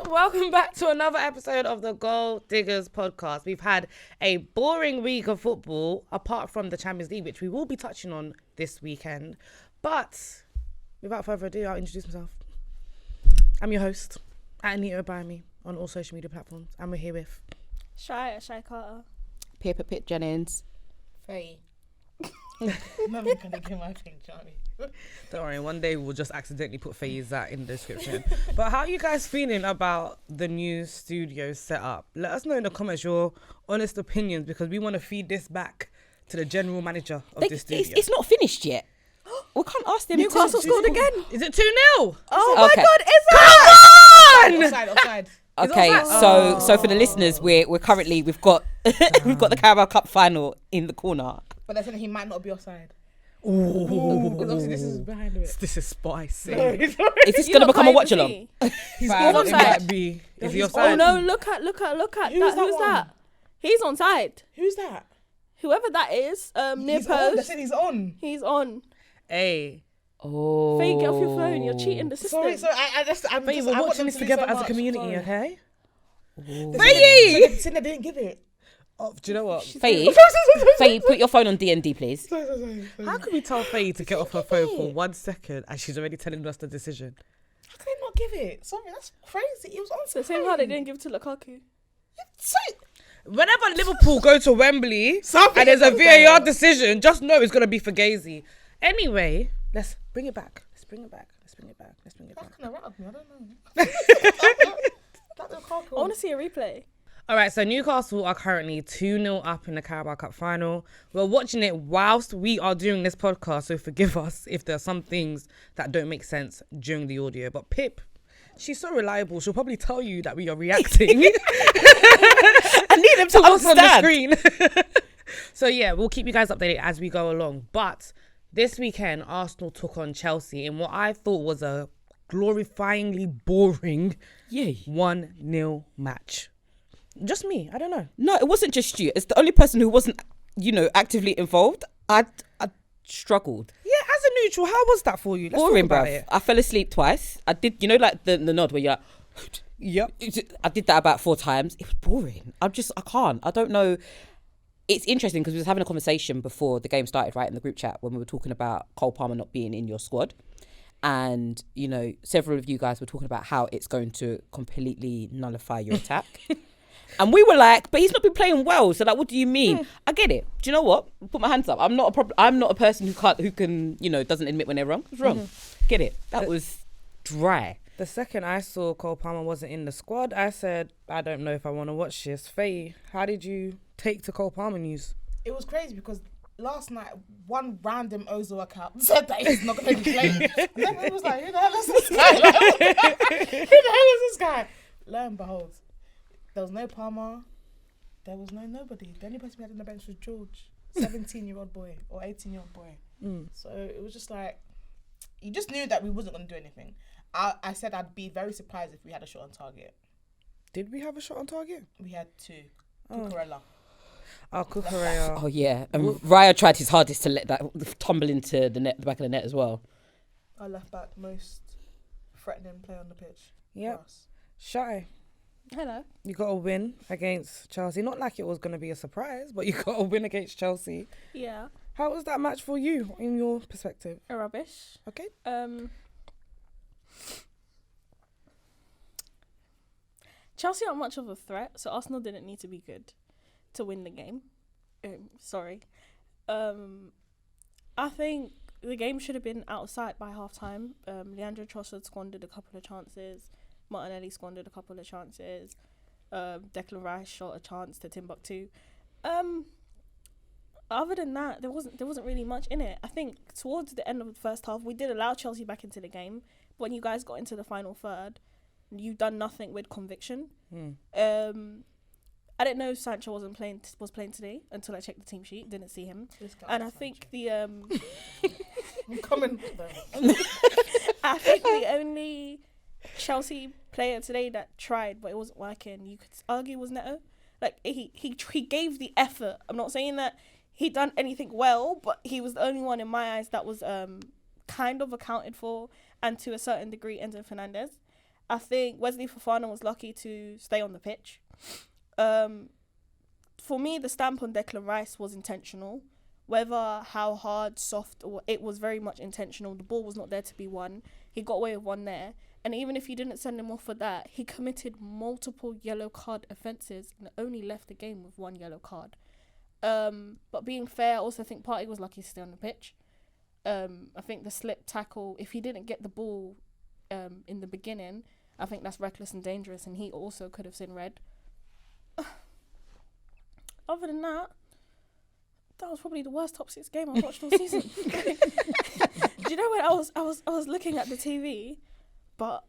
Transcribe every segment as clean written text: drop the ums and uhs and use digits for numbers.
welcome back to another episode of the Goal Diggers podcast. We've had a boring week of football, apart from the Champions League, which we will be touching on this weekend. But without further ado, I'll introduce myself. I'm your host, at Anita by me, on all social media platforms, and we're here with Shy Carter, Pip Jennings, Faye. I'm never gonna get my thing, Johnny. Don't worry, one day we'll just accidentally put Faye's that in the description. But how are you guys feeling about the new studio setup? Let us know in the comments your honest opinions, because we want to feed this back to the general manager of this studio. It's not finished yet. We can't ask them. Newcastle scored again. Is it 2-0? Oh my Okay. God, is it? Offside. Okay, so for the listeners, we're currently we've got the Carabao Cup final in the corner. But they're saying he might not be offside. Ooh. Because obviously this is behind it. This is spicy. Is this going to become a watch along? He's Fine. on might be. Is he offside? Oh no, look at that. Who's that? He's onside. Who's that? Whoever that is, near He's on. They post. said he's on. He's on. Hey. Oh. Faye, get off your phone. You're cheating the system. Sorry, I'm Faye, just, we're I want watching them this to together lose so as a much. community, Sorry. okay? They Faye! said they didn't give it. Oh, do you know what? Faye, put your phone on D&D, please. Sorry. How can we tell Faye to get off her phone for 1 second and she's already telling us the decision? How can they not give it? Sorry, that's crazy. It was on the same how they didn't give it to Lukaku. Whenever Liverpool go to Wembley Something and there's a is not VAR there. decision, just know it's going to be for Fugazi. Anyway, let's bring it back. Let's bring it back. That kind of rattled me. I don't know. I want to see a replay. All right, so Newcastle are currently 2-0 up in the Carabao Cup final. We're watching it whilst we are doing this podcast, so forgive us if there are some things that don't make sense during the audio. But Pip, she's so reliable, she'll probably tell you that we are reacting. I need them to what's on the understand. screen. So yeah, we'll keep you guys updated as we go along. But this weekend, Arsenal took on Chelsea in what I thought was a glorifyingly boring 1-0 match. Just me, I don't know. No, it wasn't just you. It's the only person who wasn't, actively involved. I struggled. Yeah, as a neutral, how was that for you? Let's Boring, talk about bruv. it. I fell asleep twice. I did, like the nod where you're like, Yep. I did that about 4 times. It was boring. I can't. I don't know. It's interesting because we was having a conversation before the game started, right, in the group chat when we were talking about Cole Palmer not being in your squad. And, several of you guys were talking about how it's going to completely nullify your attack. And we were like, but he's not been playing well. So, what do you mean? I get it. Do you know what? Put my hands up. I'm not a person who can, doesn't admit when they're wrong. It's wrong. Get it. That was dry. The second I saw Cole Palmer wasn't in the squad, I said, I don't know if I want to watch this. Faye, how did you take to Cole Palmer news? It was crazy because last night one random Ozil account said that he's not going to be playing. And everyone was like, who the hell is this guy? Who the hell is this guy? Lo and behold, there was no Palmer. There was nobody. The only person we had on the bench was George, 17-year-old boy or 18-year-old boy. So it was just like, you just knew that we wasn't going to do anything. I said I'd be very surprised if we had a shot on target. Did we have a shot on target? We had 2. Cucurella. Oh, Cucurella. Oh, yeah. And Raya tried his hardest to let that tumble into the back of the net as well. Our left back, most threatening player on the pitch. Yep. for us. Shy, Hello. you got a win against Chelsea. Not like it was going to be a surprise, but you got a win against Chelsea. Yeah. How was that match for you, in your perspective? Rubbish. Okay. Chelsea aren't much of a threat, so Arsenal didn't need to be good to win the game. Sorry. I think the game should have been out of sight by half time. Leandro Trossard squandered a couple of chances. Martinelli squandered a couple of chances. Declan Rice shot a chance to Timbuktu. Other than that, there wasn't really much in it. I think towards the end of the first half, we did allow Chelsea back into the game. But when you guys got into the final third, you've done nothing with conviction. I didn't know Sancho was playing today until I checked the team sheet. Didn't see him, and I think I'm coming. I think the only Chelsea player today that tried but it wasn't working, you could argue, was Neto. Like he gave the effort. I'm not saying that he done anything well, but he was the only one in my eyes that was kind of accounted for, and to a certain degree Enzo Fernandez. I think Wesley Fofana was lucky to stay on the pitch. For me, the stamp on Declan Rice was intentional. Whether how hard, soft, or it was very much intentional. The ball was not there to be won. He got away with one there. And even if you didn't send him off for that, he committed multiple yellow card offences and only left the game with one yellow card. But being fair, I also think Partey was lucky to stay on the pitch. I think the slip tackle, if he didn't get the ball in the beginning, I think that's reckless and dangerous, and he also could have seen red. Other than that was probably the worst top 6 game I've watched all season. Do you know when I was looking at the TV, but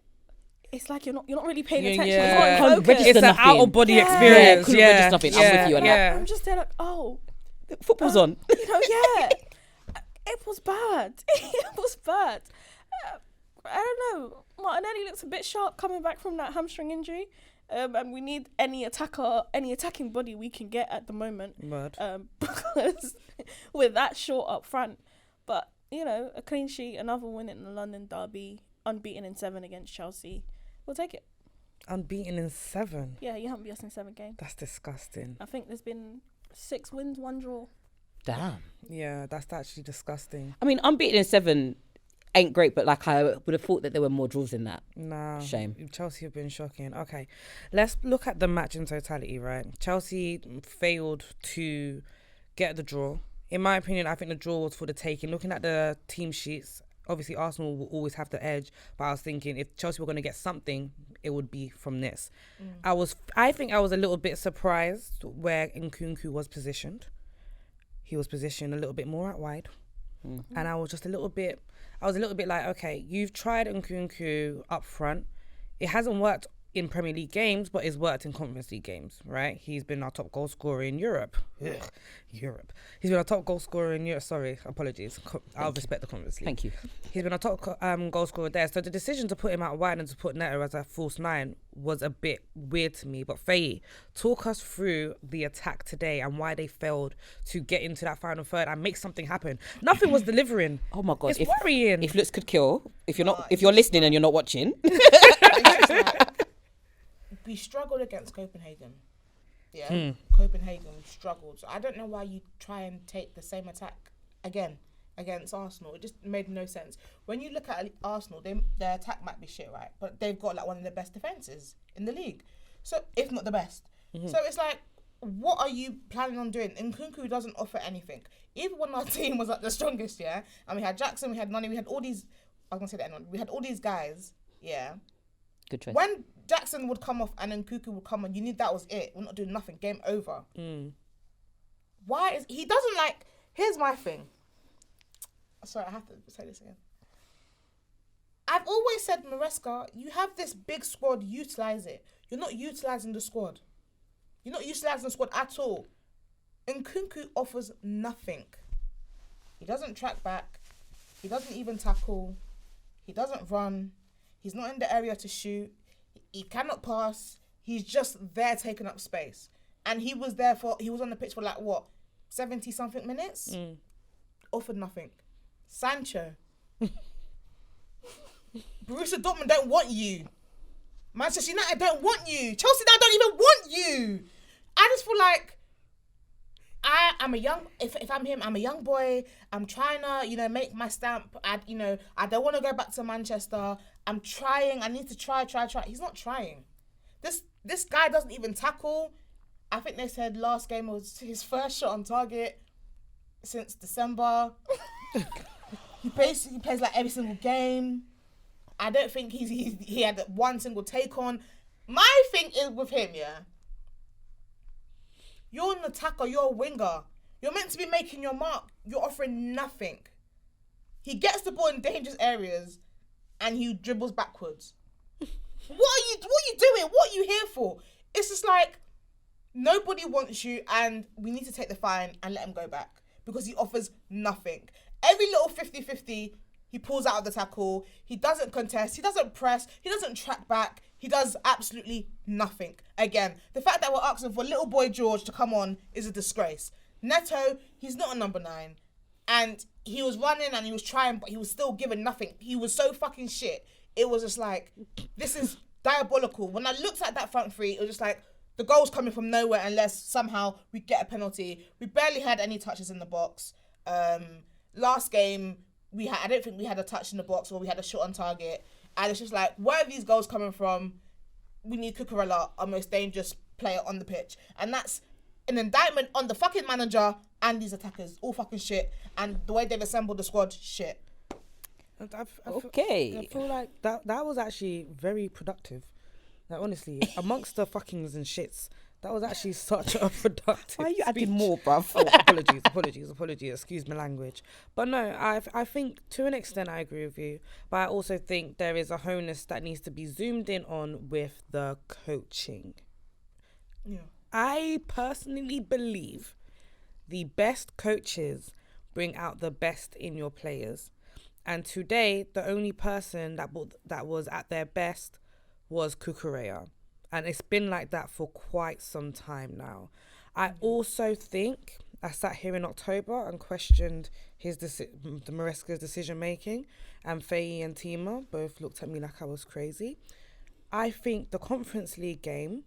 it's like you're not really paying attention. Yeah. You're not focused. It's an out of body experience. couldn't register nothing. I'm with you on that. I'm just there like, oh, Football's on. Yeah, it was bad. It was bad. I don't know. Martinelli looks a bit sharp coming back from that hamstring injury. And we need any attacking body we can get at the moment. Because we're that short up front. But, a clean sheet, another win in the London derby, unbeaten in 7 against Chelsea. We'll take it. Unbeaten in 7? Yeah, you haven't beat us in 7 games. That's disgusting. I think there's been 6 wins, 1 draw. Damn. Yeah, that's actually disgusting. I mean, unbeaten in 7 ain't great, but like I would have thought that there were more draws in that. Nah. Shame. Chelsea have been shocking. Okay, let's look at the match in totality, right? Chelsea failed to get the draw. In my opinion, I think the draw was for the taking. Looking at the team sheets, obviously Arsenal will always have the edge, but I was thinking if Chelsea were going to get something, it would be from this. I think I was a little bit surprised where Nkunku was positioned. He was positioned a little bit more out wide. And I was a little bit like, okay, you've tried Nkunku up front. It hasn't worked in Premier League games, but it's worked in Conference League games, right? He's been our top goal scorer in Europe. Europe. He's been our top goal scorer in Europe. Sorry, apologies. I'll respect the Conference League. Thank you. He's been our top goal scorer there. So the decision to put him out wide and to put Neto as a false 9 was a bit weird to me. But Faye, talk us through the attack today and why they failed to get into that final third and make something happen. Nothing was delivering. Oh my God. It's worrying. If looks could kill, if you're listening and you're not watching. We struggled against Copenhagen. Yeah, Copenhagen, we struggled. So I don't know why you try and take the same attack again against Arsenal. It just made no sense. When you look at Arsenal, their attack might be shit, right? But they've got like one of the best defences in the league. So, if not the best. So it's like, what are you planning on doing? Nkunku doesn't offer anything. Even when our team was like the strongest, yeah, and we had Jackson, we had Nani, we had all these, I was going to say that anyone, we had all these guys, yeah. Good choice. When Jackson would come off and then Nkunku would come on, you knew that was it. We're not doing nothing. Game over. Why is he doesn't like? Here's my thing. Sorry, I have to say this again. I've always said, Maresca, you have this big squad. Utilize it. You're not utilizing the squad. You're not utilizing the squad at all. Nkunku offers nothing. He doesn't track back. He doesn't even tackle. He doesn't run. He's not in the area to shoot. He cannot pass. He's just there taking up space. And he was on the pitch for like, what, 70-something minutes? Offered nothing. Sancho. Borussia Dortmund don't want you. Manchester United don't want you. Chelsea now don't even want you. I just feel like I'm a young, if I'm him, I'm a young boy. I'm trying to, make my stamp. I don't want to go back to Manchester. I'm trying. I need to try. He's not trying. This guy doesn't even tackle. I think they said last game was his first shot on target since December. He basically plays like every single game. I don't think he had one single take on. My thing is with him, yeah. You're an attacker, you're a winger. You're meant to be making your mark. You're offering nothing. He gets the ball in dangerous areas and he dribbles backwards. What are you doing? What are you here for? It's just like, nobody wants you and we need to take the fine and let him go back because he offers nothing. Every little 50-50, he pulls out of the tackle. He doesn't contest. He doesn't press. He doesn't track back. He does absolutely nothing. Again, the fact that we're asking for little boy George to come on is a disgrace. Neto, he's not a number 9. And he was running and he was trying, but he was still giving nothing. He was so fucking shit. It was just like, this is diabolical. When I looked at that front three, it was just like the goal's coming from nowhere unless somehow we get a penalty. We barely had any touches in the box. Last game, I don't think we had a touch in the box or we had a shot on target. And it's just like, where are these goals coming from? We need Cucurella, our most dangerous player on the pitch. And that's an indictment on the fucking manager and these attackers. All fucking shit. And the way they've assembled the squad, shit. Okay. I feel like that was actually very productive. Like, honestly, amongst the fuckings and shits, that was actually such a productive Why are you adding speech. more, bruv? Oh, apologies, excuse my language. But no, I think to an extent I agree with you. But I also think there is a onus that needs to be zoomed in on with the coaching. Yeah. I personally believe the best coaches bring out the best in your players. And today, the only person that was at their best was Cucurella. And it's been like that for quite some time now. I also think I sat here in October and questioned the Maresca's decision making, and Faye and Tima both looked at me like I was crazy. I think the Conference League game,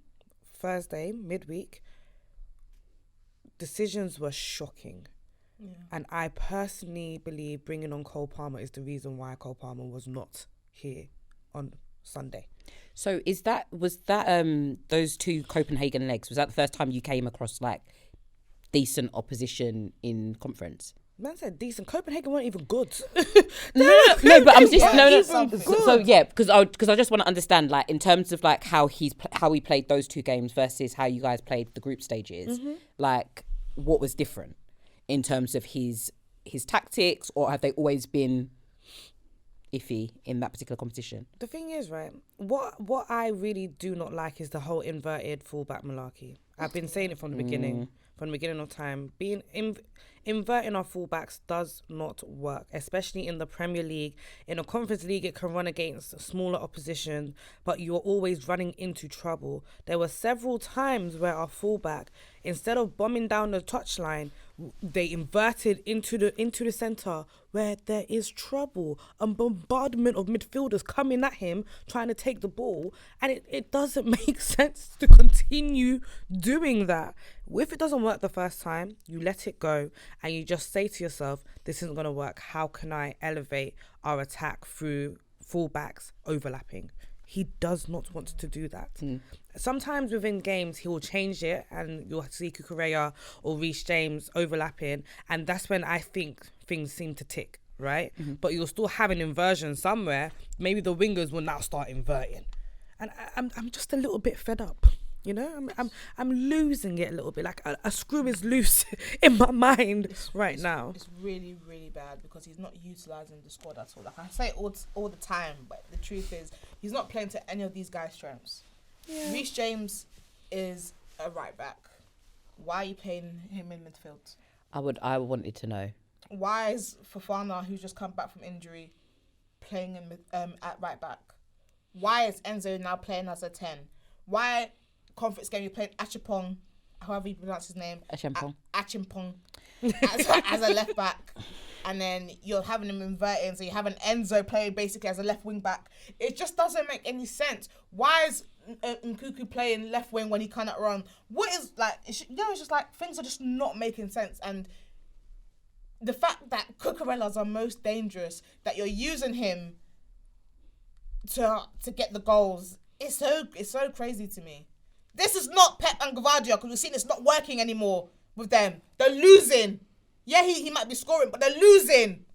Thursday, midweek, decisions were shocking. Yeah. And I personally believe bringing on Cole Palmer is the reason why Cole Palmer was not here on Sunday. So was that those two Copenhagen legs, was that the first time you came across like decent opposition in conference? Man said decent. Copenhagen weren't even good. No, but I'm just no. So yeah, because I just want to understand, like, in terms of like how he played those two games versus how you guys played the group stages, like what was different in terms of his tactics, or have they always been iffy in that particular competition? The thing is, right, what I really do not like is the whole inverted fullback malarkey. I've been saying it from the beginning of time. Inverting our fullbacks does not work, especially in the Premier League. In a Conference League, it can run against smaller opposition, but you're always running into trouble. There were several times where our fullback, instead of bombing down the touchline, they inverted into the centre where there is trouble, a bombardment of midfielders coming at him trying to take the ball, and it doesn't make sense to continue doing that. If it doesn't work the first time, you let it go and you just say to yourself, this isn't going to work. How can I elevate our attack through fullbacks overlapping? He does not want to do that. Sometimes within games, he will change it and you'll see Cucurella or Reece James overlapping. And that's when I think things seem to tick, right? But you'll still have an inversion somewhere. Maybe the wingers will now start inverting. And I'm just a little bit fed up. You know, I'm losing it a little bit. Like a screw is loose in my mind now. It's really, really bad because he's not utilising the squad at all. Like I say all the time, but the truth is he's not playing to any of these guys' strengths. Yeah. Reece James is a right back. Why are you playing him in midfield? I wanted to know. Why is Fofana, who's just come back from injury, playing at right back? Why is Enzo now playing as a 10? Why conference game you're playing Achipong, however you pronounce his name, Achimpong as a left back, and then you're having him inverting, so you have an Enzo playing basically as a left wing back. It just doesn't make any sense. Why is Nkuku playing left wing when he cannot run? What is like? It's just like things are just not making sense. And the fact that Cucurella's our most dangerous, that you're using him to get the goals, it's so crazy to me. This is not Pep and Gvardia, because we've seen it's not working anymore with them. They're losing. Yeah, he might be scoring, but they're losing.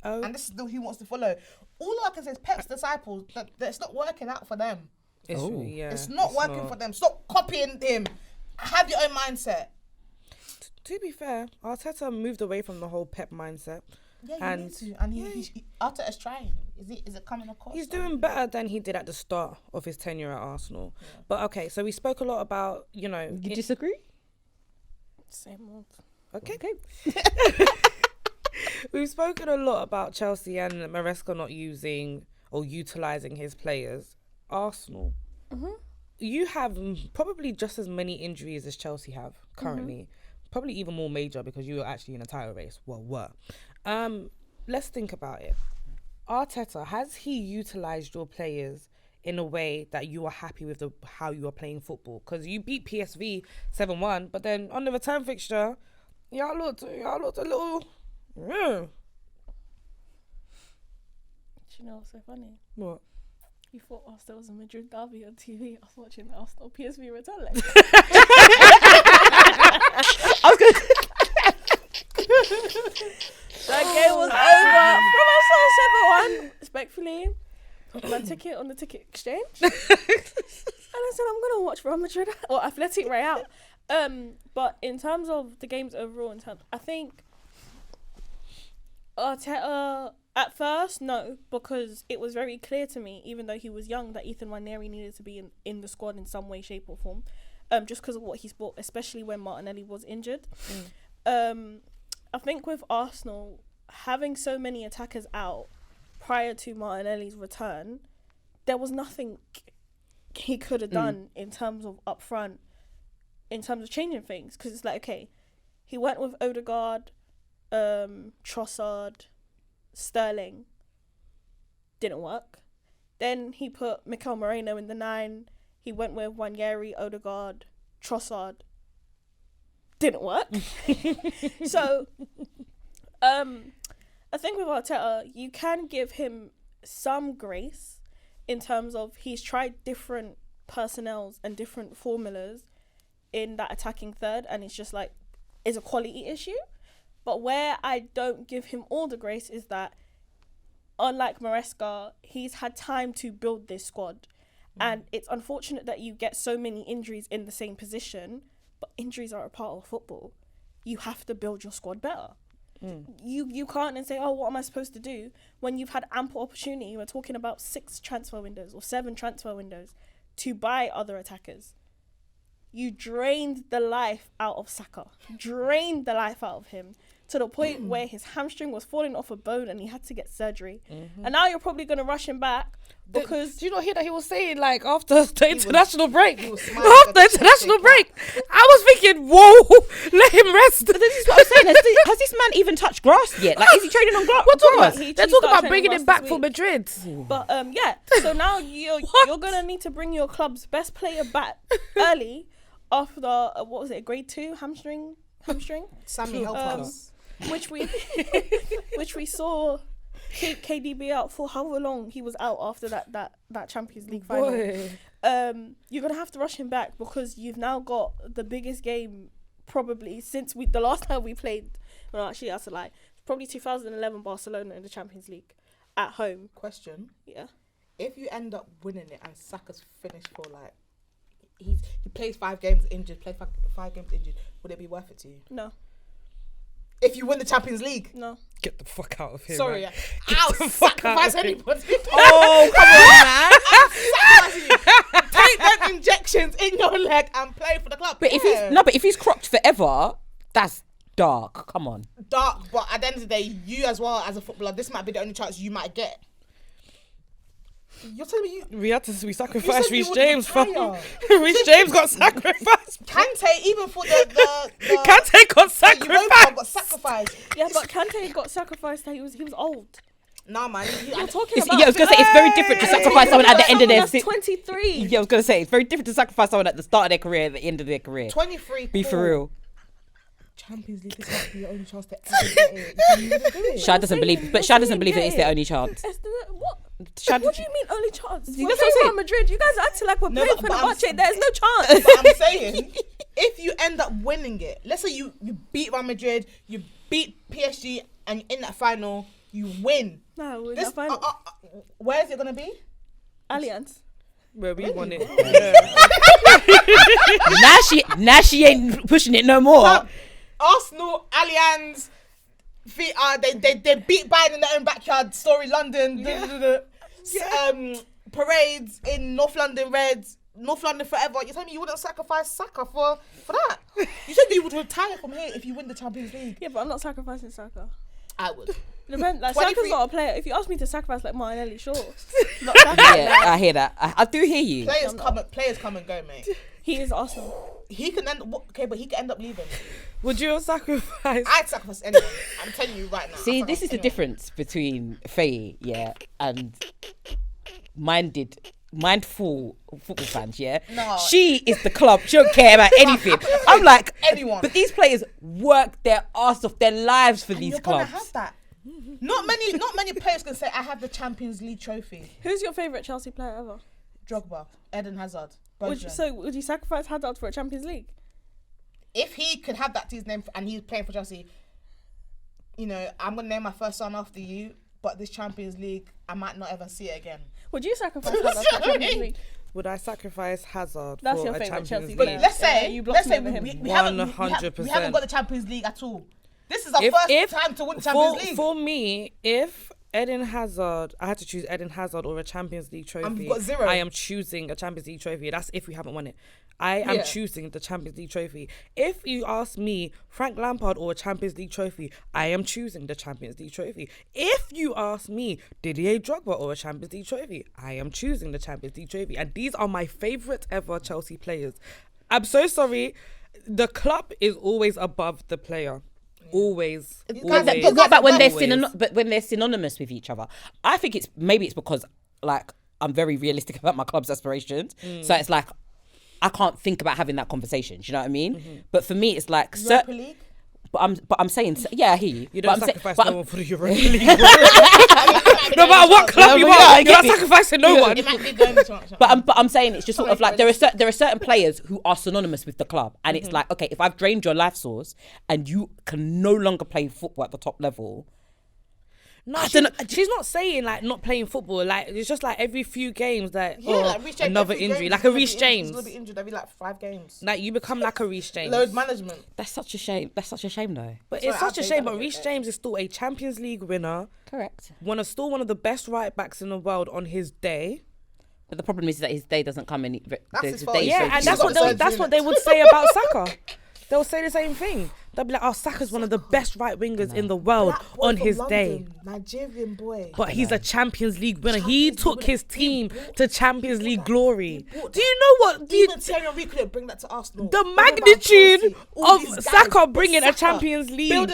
Oh. And this is who he wants to follow. All I can say is Pep's disciples, that it's not working out for them. It's not working for them. Stop copying him. Have your own mindset. To be fair, Arteta moved away from the whole Pep mindset. Yeah, he needs to. And Arteta's trying. Is it coming across? He's doing better than he did at the start of his tenure at Arsenal. Yeah. But okay, so we spoke a lot about, You disagree? Same old. Okay. We've spoken a lot about Chelsea and Maresca not using or utilising his players. Arsenal. You have probably just as many injuries as Chelsea have currently. Probably even more major because you were actually in a title race. Well, were. Let's think about it. Arteta, has he utilised your players in a way that you are happy with how you are playing football. Because you beat PSV 7-1, but then on the return fixture, y'all looked a little. Do you know what's so funny? What? You thought whilst there was a Madrid derby on TV, I was watching the Arsenal PSV return leg. That game was over. From I saw 7-1, respectfully, put my ticket on the ticket exchange. And I said, I'm going to watch Real Madrid or Athletic Real. But in terms of the games overall, I think Arteta, at first, no, because it was very clear to me, even though he was young, that Ethan Nwaneri needed to be in the squad in some way, shape or form, just because of what he's brought, especially when Martinelli was injured. I think with Arsenal, having so many attackers out prior to Martinelli's return, there was nothing he could have done in terms of up front, in terms of changing things. Because it's like, okay, he went with Odegaard, Trossard, Sterling. Didn't work. Then he put Mikel Moreno in the 9. He went with Nwaneri, Odegaard, Trossard. Didn't work. So, I think with Arteta, you can give him some grace in terms of he's tried different personnels and different formulas in that attacking third, and it's just like, it's a quality issue. But where I don't give him all the grace is that, unlike Maresca, he's had time to build this squad. And it's unfortunate that you get so many injuries in the same position, but injuries are a part of football. You have to build your squad better. You can't and say, oh, what am I supposed to do? When you've had ample opportunity, we're talking about 6 transfer windows or 7 transfer windows to buy other attackers. You drained the life out of Saka. Drained the life out of him to the point where his hamstring was falling off a bone and he had to get surgery. And now you're probably going to rush him back because... Do you not hear that he was saying, like, after the international break? After the international break. I was thinking, whoa, let him rest. But this is what I'm saying. Has this man even touched grass yet? Like, is he training on grass? What talking about? He They're talking about started bringing training him back last for week. Madrid. But yeah, so now you're going to need to bring your club's best player back early after, what was it, grade 2 hamstring? Sammy, help us. Which we saw KDB out for however long he was out after that Champions League final. You're gonna have to rush him back because you've now got the biggest game probably since the last time we played. Well, actually, that's a lie. Probably 2011 Barcelona in the Champions League at home. Question: Yeah. if you end up winning it and Saka's finished for like he plays 5 games injured, five games injured, would it be worth it to you? No. If you win the Champions League? No. Get the fuck out of here. Sorry, man. I'll the fuck out sacrifice of here. anybody. Oh, come on, man. I'll sacrifice you. Take them injections in your leg and play for the club. But if he's cropped forever, that's dark. Come on. Dark, but at the end of the day, you as well as a footballer, this might be the only chance you might get. You're telling me We sacrificed you Reece would James, fam. retire. Reece James got sacrificed. Kante, even for the Kante got Europa sacrificed. got sacrificed. Yeah, but Kante got sacrificed that he was old. Nah, man. You're talking about... Yeah, I was going to say, it's very different to sacrifice someone at the end of their... That's 23. Yeah, I was going to say, it's very different to sacrifice someone at the start of their career, at the end of their career. 23. Be for real. Champions League is might be your only chance to ever get it. You wouldn't do it. Shah doesn't believe that it's their only chance. What? Shah, What do you mean only chance? That's We're what I'm playing saying. Real Madrid. You guys are acting like we're No, playing but Fenerbahce. I'm- There's no chance. But I'm saying, if you end up winning it, let's say you beat Real Madrid, you beat PSG, and in that final, you win. No, we're This, not final. where is it going to be? Allianz. Where we won it. now she ain't pushing it no more. Arsenal, Allianz, they beat Bayern in their own backyard. Story London, parades in North London Reds, North London forever. You're telling me you wouldn't sacrifice Saka for that? You said you would retire from here if you win the Champions League. Yeah, but I'm not sacrificing Saka. I would. Depends. Like 23 Saka's not a player. If you ask me to sacrifice like Martinelli, sure. Not Saka. Yeah, I hear that. I do hear you. Players come and go, mate. He is Arsenal. He can end but he can end up leaving. Would you have sacrificed? I'd sacrifice anyone. I'm telling you right now. See, I'd this is sacrifice the anyone. difference between Faye, and minded mindful football fans, yeah? No. She is the club. She don't care about anything. I'm like, Anyone. but these players work their arse off their lives for these You're clubs. gonna have that. Not many players can say I have the Champions League trophy. Who's your favourite Chelsea player ever? Drogba, Eden Hazard. Would you sacrifice Hazard for a Champions League? If he could have that to his name and he's playing for Chelsea, I'm gonna name my first son after you. But this Champions League, I might not ever see it again. Would you sacrifice Hazard for a Champions League? Would I sacrifice Hazard That's for your a favourite Champions Chelsea League? player. But let's say, you blocked me over him. we haven't 100%. got the Champions League at all. This is our first time to win the Champions League. For me, if Eden Hazard, I had to choose Eden Hazard or a Champions League trophy. I've got 0. I am choosing a Champions League trophy. That's if we haven't won it. I am choosing the Champions League trophy. If you ask me, Frank Lampard or a Champions League trophy, I am choosing the Champions League trophy. If you ask me, Didier Drogba or a Champions League trophy, I am choosing the Champions League trophy. And these are my favourite ever Chelsea players. I'm so sorry. The club is always above the player. Always. But what about when they're synonymous with each other? I think it's because like I'm very realistic about my club's aspirations. So it's like I can't think about having that conversation. Do you know what I mean? But for me, it's like Europa League. But I'm saying, yeah, I hear you. You don't But I'm sacrifice saying- no one for the Europa League. No matter what club you are, you're not sacrificing no one. It might be going to But I'm saying it's just sort of like there are certain players who are synonymous with the club, and it's like, okay, if I've drained your life source and you can no longer play football at the top level. No, she's not saying like not playing football. Like it's just like every few games that Reece James, another every injury, game like he's a gonna Reece be James. He's gonna be injured every like 5 games. Like you become like a Reece James. Load management. That's such a shame. That's such a shame, though. But Sorry, it's such a shame. But I'll Reece take James is still a Champions League winner. Correct. Still one of the best right backs in the world on his day. But the problem is that his day doesn't come any. his fault. Yeah, and that's got what they would say about Saka. They'll say the same thing. They'll be like, "Oh, Saka's one of the best right wingers in the world Black boy on from his London, day." Nigerian boy. But he's a Champions League winner. He Champions took League his winner. team He brought to Champions League glory. brought Do you know what? Even Thierry Henry couldn't bring that to Arsenal. The What about magnitude Chelsea? All of these guys. Saka bringing a Saka, Champions League. Build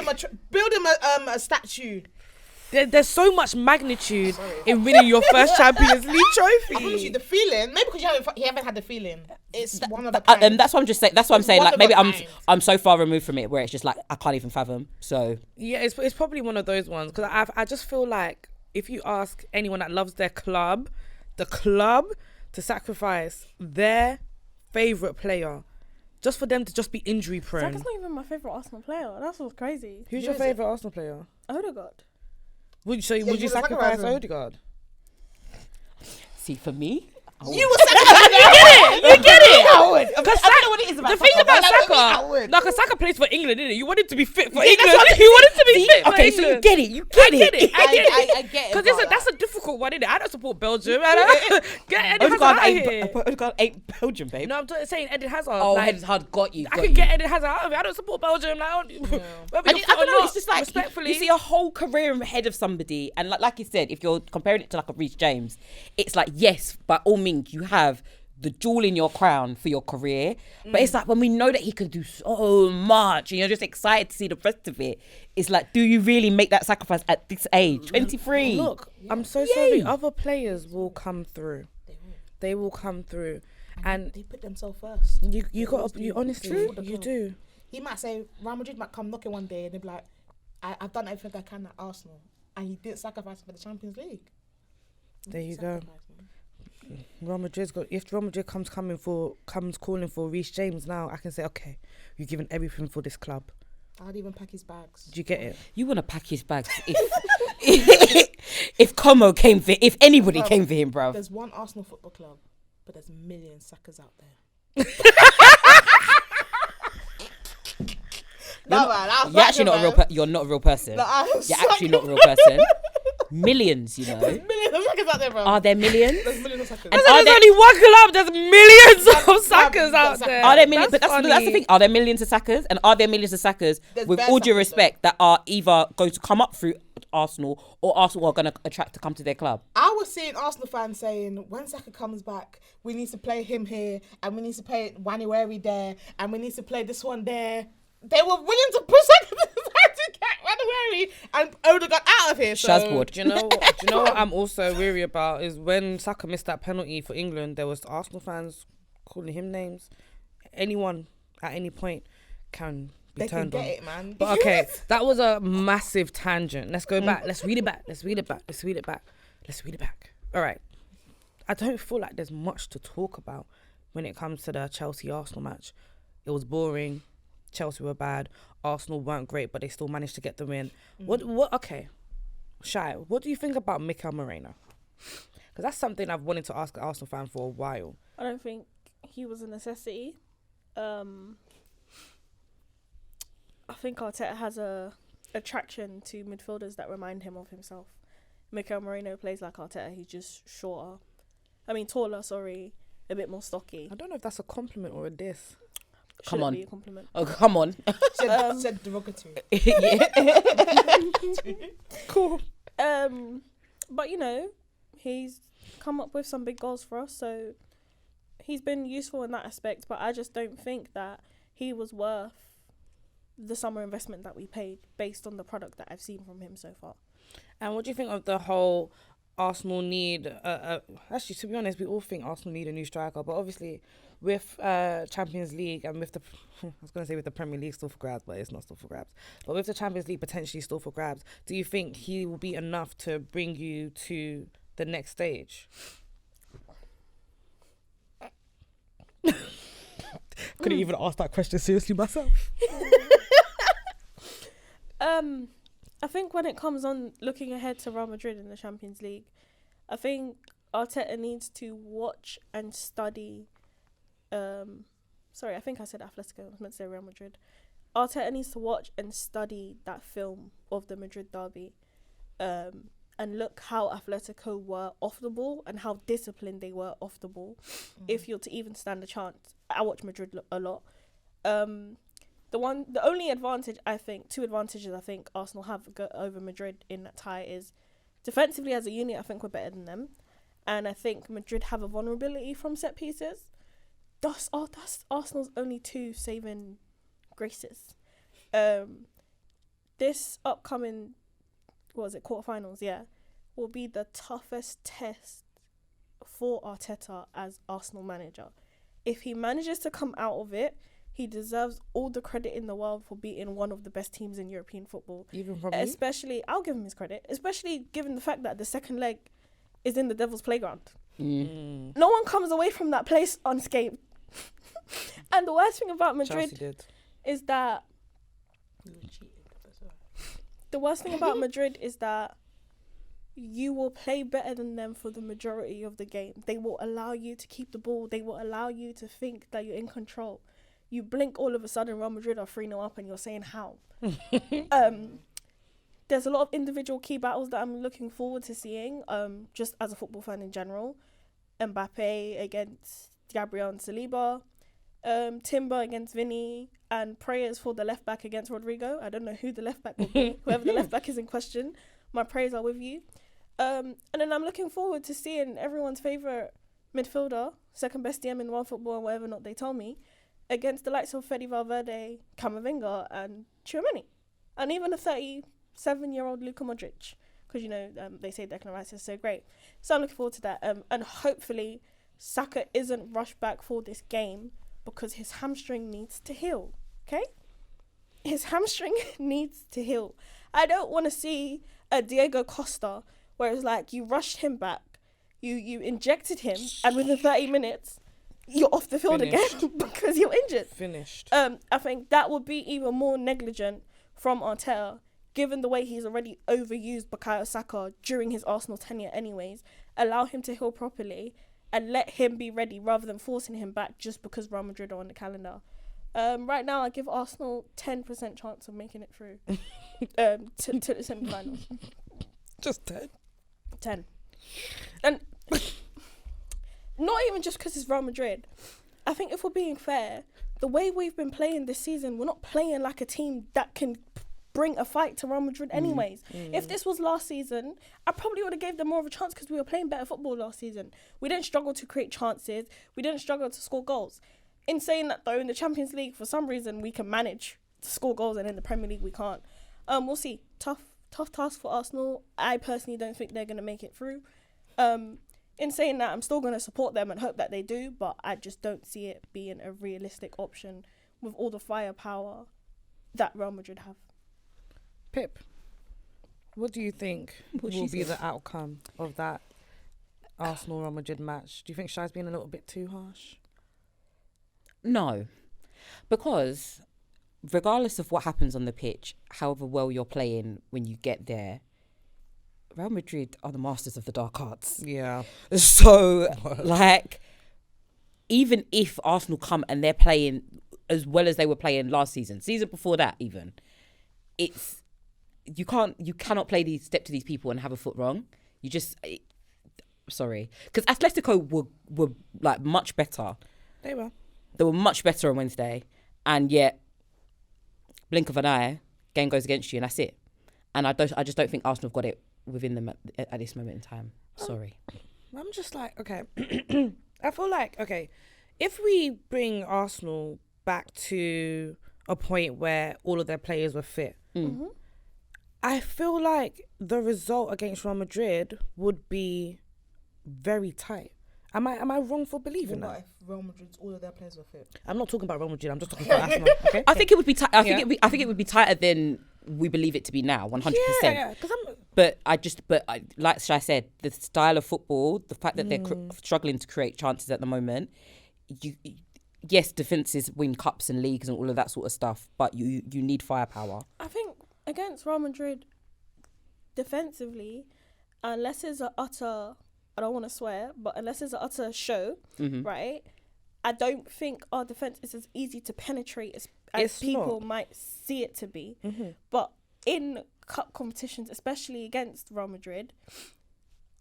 him a statue. There's so much magnitude in winning your first Champions League I promise you, trophy. the feeling. Maybe because you haven't had the feeling. It's one of the And kind. that's what I'm just saying. That's what I'm saying. One Like of maybe a I'm kind. so far removed from it where it's just like I can't even fathom. So Yeah, it's probably one of those ones because I just feel like if you ask anyone that loves their club, the club to sacrifice their favourite player just for them to just be injury prone. Saka's not even my favourite Arsenal player. That's what's crazy. Who's your favourite Arsenal player? Odegaard. Would you you would sacrifice sacrifice him. Odegaard? see, for me, You were sacrificing. You get it. I would. Because I don't know what it is about the thing Saka, about but I Saka, would. no, because Saka plays for England, didn't it? You want him to be fit for Yeah, England. that's what- You want him to be fit for okay, England. so you get it. You I get get it. it. I get it. I get it. Because but that's a difficult one, isn't it? I don't support Belgium. I don't get Eden Hazard Odegaard out here. ain't Belgium, babe. No, I'm saying Eden Hazard. Oh, like, Eden Hazard got you. I can get Eden Hazard out of it. I don't support Belgium. Like, whether I you're don't fit or know. not, It's just like respectfully. you see a whole career ahead of somebody, and like you said, if you're comparing it to like a Reece James, it's like yes, by all means, you have the jewel in your crown for your career, but it's like when we know that he can do so much, and you're just excited to see the rest of it. It's like, do you really make that sacrifice at this age, 23? Look, I'm so sorry. Other players will come through. They will come through, and they put themselves first. you got you honestly you do. He might say Real Madrid might come knocking one day and they'll be like, I've done everything I can at Arsenal, and he didn't sacrifice for the Champions League. There you go. Real Madrid's got. If Real Madrid comes calling for Reece James now, I can say, okay, you've given everything for this club. I'd even pack his bags. Do you get it? You want to pack his bags if Como came for, if anybody came for him, bruv. There's one Arsenal football club, but there's millions Sakas out there. You're actually not a real. You're not a real person. You're actually not a real person. Millions, you know. There's millions of Sakas out there, bro. Are there millions? There's millions of Sakas. And There's are there, only one club. There's millions of suckers out there. are there millions? But that's the funny. thing. Are there millions of sackers? And are there millions of sackers, There's with bare all due sackers, respect, that are either going to come up through Arsenal or Arsenal are going to attract to come to their club? I was seeing Arsenal fans saying, when Saka comes back, we need to play him here, and we need to play Waniweri there, and we need to play this one there. They were willing to push Saka to get Waniweri Henry and Odegaard out of here. So. Shazboard. Do you know what I'm also weary about is when Saka missed that penalty for England, there was Arsenal fans calling him names. Anyone at any point can be They can turned get on. it, man. But okay, that was a massive tangent. Let's go back. Let's read it back. All right. I don't feel like there's much to talk about when it comes to the Chelsea-Arsenal match. It was boring. Chelsea were bad. Arsenal weren't great, but they still managed to get the win. Okay. Shai, what do you think about Mikel Moreno? Because that's something I've wanted to ask an Arsenal fan for a while. I don't think he was a necessity. I think Arteta has a attraction to midfielders that remind him of himself. Mikel Moreno plays like Arteta. He's just taller, a bit more stocky. I don't know if that's a compliment or a diss. Should it be a compliment? Oh, come on. Said derogatory. Cool. But he's come up with some big goals for us, so he's been useful in that aspect. But I just don't think that he was worth the summer investment that we paid based on the product that I've seen from him so far. And what do you think of the whole Arsenal need? Actually, to be honest, we all think Arsenal need a new striker, but obviously with Champions League and with the with the Premier League still for grabs, but it's not still for grabs. But with the Champions League potentially still for grabs, do you think he will be enough to bring you to the next stage? Couldn't even ask that question seriously myself. I think when it comes on looking ahead to Real Madrid in the Champions League, I think Arteta needs to watch and study. Sorry, I think I said Atletico. I was meant to say Real Madrid. Arteta needs to watch and study that film of the Madrid derby, and look how Atletico were off the ball and how disciplined they were off the ball. If you're to even stand a chance, I watch Madrid a lot. The only advantage two advantages I think Arsenal have over Madrid in that tie is defensively as a unit. I think we're better than them, and I think Madrid have a vulnerability from set pieces. That's Arsenal's only two saving graces. This upcoming quarterfinals, will be the toughest test for Arteta as Arsenal manager. If he manages to come out of it, he deserves all the credit in the world for beating one of the best teams in European football. Even from especially, I'll give him his credit, especially given the fact that the second leg is in the Devil's Playground. No one comes away from that place unscathed. And the worst thing about Madrid is that you will play better than them for the majority of the game. They will allow you to keep the ball. They will allow you to think that you're in control. You blink, all of a sudden Real Madrid are 3-0 up and you're saying how. There's a lot of individual key battles that I'm looking forward to seeing, just as a football fan in general. Mbappe against Gabriel and Saliba, Timber against Vinny, and prayers for the left back against Rodrigo. I don't know who the left back will be. Whoever the left back is in question, my prayers are with you. And then I'm looking forward to seeing everyone's favourite midfielder, second best DM in world football and whatever not they tell me, against the likes of Fede Valverde, Camavinga and Tchouaméni. And even a 37-year-old Luka Modric. Because, they say Declan Rice is so great. So I'm looking forward to that. And hopefully Saka isn't rushed back for this game because his hamstring needs to heal. Okay? His hamstring needs to heal. I don't want to see a Diego Costa where it's like you rushed him back, you injected him, and within 30 minutes, you're off the field again because you're injured. Finished. I think that would be even more negligent from Arteta, given the way he's already overused Bukayo Saka during his Arsenal tenure anyways. Allow him to heal properly and let him be ready rather than forcing him back just because Real Madrid are on the calendar. Right now, I give Arsenal 10% chance of making it through to the semi-finals. Just 10. 10. And not even just because it's Real Madrid. I think if we're being fair, the way we've been playing this season, we're not playing like a team that can bring a fight to Real Madrid anyways. If this was last season, I probably would have gave them more of a chance because we were playing better football last season. We didn't struggle to create chances. We didn't struggle to score goals. In saying that though, in the Champions League, for some reason, we can manage to score goals and in the Premier League, we can't. We'll see. Tough task for Arsenal. I personally don't think they're going to make it through. In saying that, I'm still going to support them and hope that they do, but I just don't see it being a realistic option with all the firepower that Real Madrid have. Pip, what do you think will be the outcome of that Arsenal Real Madrid match? Do you think Shai's being a little bit too harsh? No, because regardless of what happens on the pitch, however well you're playing when you get there, Real Madrid are the masters of the dark arts. Yeah. So, like, even if Arsenal come and they're playing as well as they were playing last season before that even, you cannot step to these people and have a foot wrong. Sorry. Because Atletico were like much better. They were much better on Wednesday, and yet blink of an eye, game goes against you, and that's it. And I just don't think Arsenal have got it within them at this moment in time. Sorry. I'm just like, okay. I feel like, okay, if we bring Arsenal back to a point where all of their players were fit, I feel like the result against Real Madrid would be very tight. Am I wrong for believing What that? if Real Madrid's all of their players were fit? I'm not talking about Real Madrid. I'm just talking about Arsenal. Okay. I think it would be. I think it would be tighter than we believe it to be now. 100%. Yeah, because Like Shai said, the style of football, the fact that they're struggling to create chances at the moment. Yes, defenses win cups and leagues and all of that sort of stuff, but you need firepower. I think against Real Madrid, defensively, unless it's an utter, I don't want to swear, but unless it's an utter show, right? I don't think our defense is as easy to penetrate as people might see it to be. But in cup competitions, especially against Real Madrid,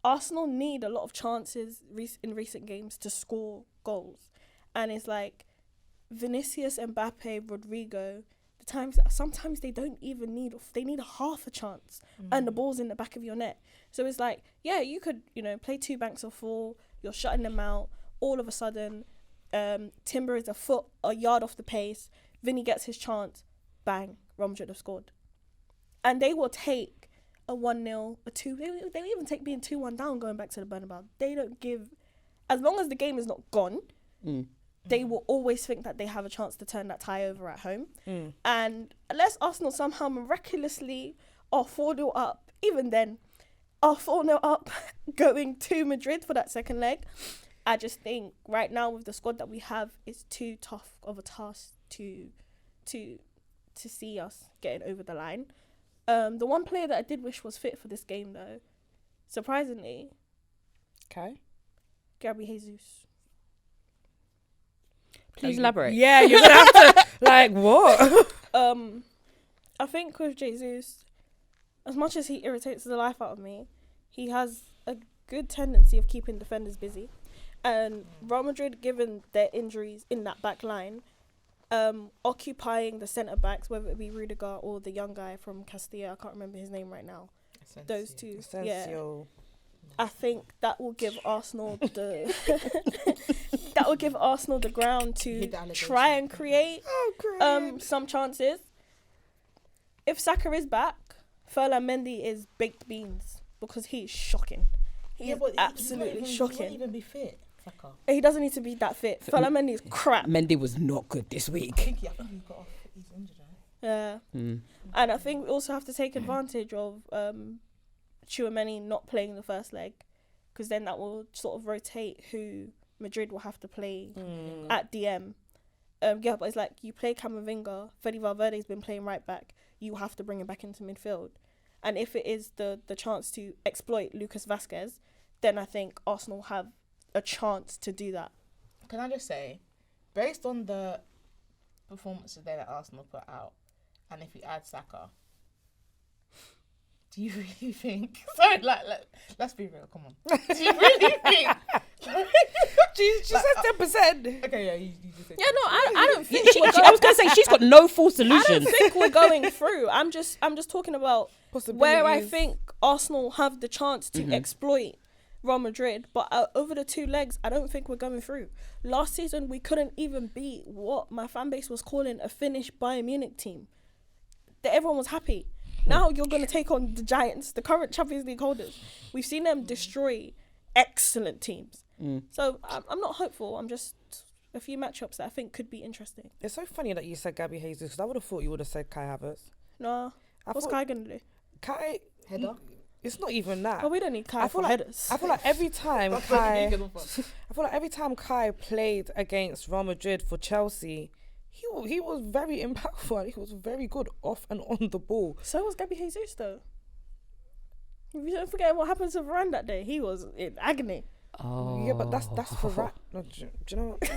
Arsenal need a lot of chances in recent games to score goals. And it's like Vinicius, Mbappe, Rodrigo, sometimes they don't even need, they need a half a chance and the ball's in the back of your net. So it's like, yeah, you could, play 2 banks of 4, you're shutting them out. All of a sudden, Timber is a yard off the pace. Vinny gets his chance, bang, Real Madrid have scored. And they will take a 1-0, a 2, they will even take being 2-1 down going back to the Bernabeu. They don't give, as long as the game is not gone, they will always think that they have a chance to turn that tie over at home. And unless Arsenal somehow miraculously are 4-0 up, even then, are 4-0 up going to Madrid for that second leg, I just think right now with the squad that we have, it's too tough of a task to see us getting over the line. The one player that I did wish was fit for this game, though, surprisingly, Gabriel Jesus. Please elaborate. Yeah, you're gonna have to like what? I think with Jesus, as much as he irritates the life out of me, he has a good tendency of keeping defenders busy. And Real Madrid, given their injuries in that back line, occupying the centre backs, whether it be Rudiger or the young guy from Castilla, I can't remember his name right now. Those two, yeah. I think that will give Arsenal the ground to try and create some chances. If Saka is back, Ferland Mendy is baked beans because he's shocking. He's absolutely shocking. He won't even be fit, Saka. He doesn't need to be that fit. Ferland Mendy is crap. Mendy was not good this week. I think he got off. He's injured, right? Yeah. And I think we also have to take advantage of Tchouaméni not playing the first leg, because then that will sort of rotate who Madrid will have to play at DM. But it's like you play Camavinga, Fede Valverde's been playing right back, you have to bring him back into midfield. And if it is the chance to exploit Lucas Vazquez, then I think Arsenal have a chance to do that. Can I just say, based on the performance today that Arsenal put out, and if you add Saka, do you really think? Sorry, let's be real. Come on. Do you really think? She said 10%. Okay, yeah, you just said. Yeah, no, I don't think. I was going to say she's got no false I illusions. don't think we're going through. I'm just talking about where I think Arsenal have the chance to exploit Real Madrid, but over the 2 legs, I don't think we're going through. Last season, we couldn't even beat what my fan base was calling a Finnish Bayern Munich team. Everyone was happy. Now you're going to take on the Giants, the current Champions League holders. We've seen them destroy excellent teams. So I'm not hopeful. I'm just a few matchups that I think could be interesting. It's so funny that you said Gabby Jesus, because I would have thought you would have said Kai Havertz. No. What's Kai going to do? Kai... Header. It's not even that. Oh, we don't need Kai for headers. I feel like every time Kai played against Real Madrid for Chelsea, he was very impactful and he was very good off and on the ball. So was Gabby Jesus though. You don't forget what happened to Varane that day. He was in agony. Oh. Yeah, but that's for right. No, do you know what?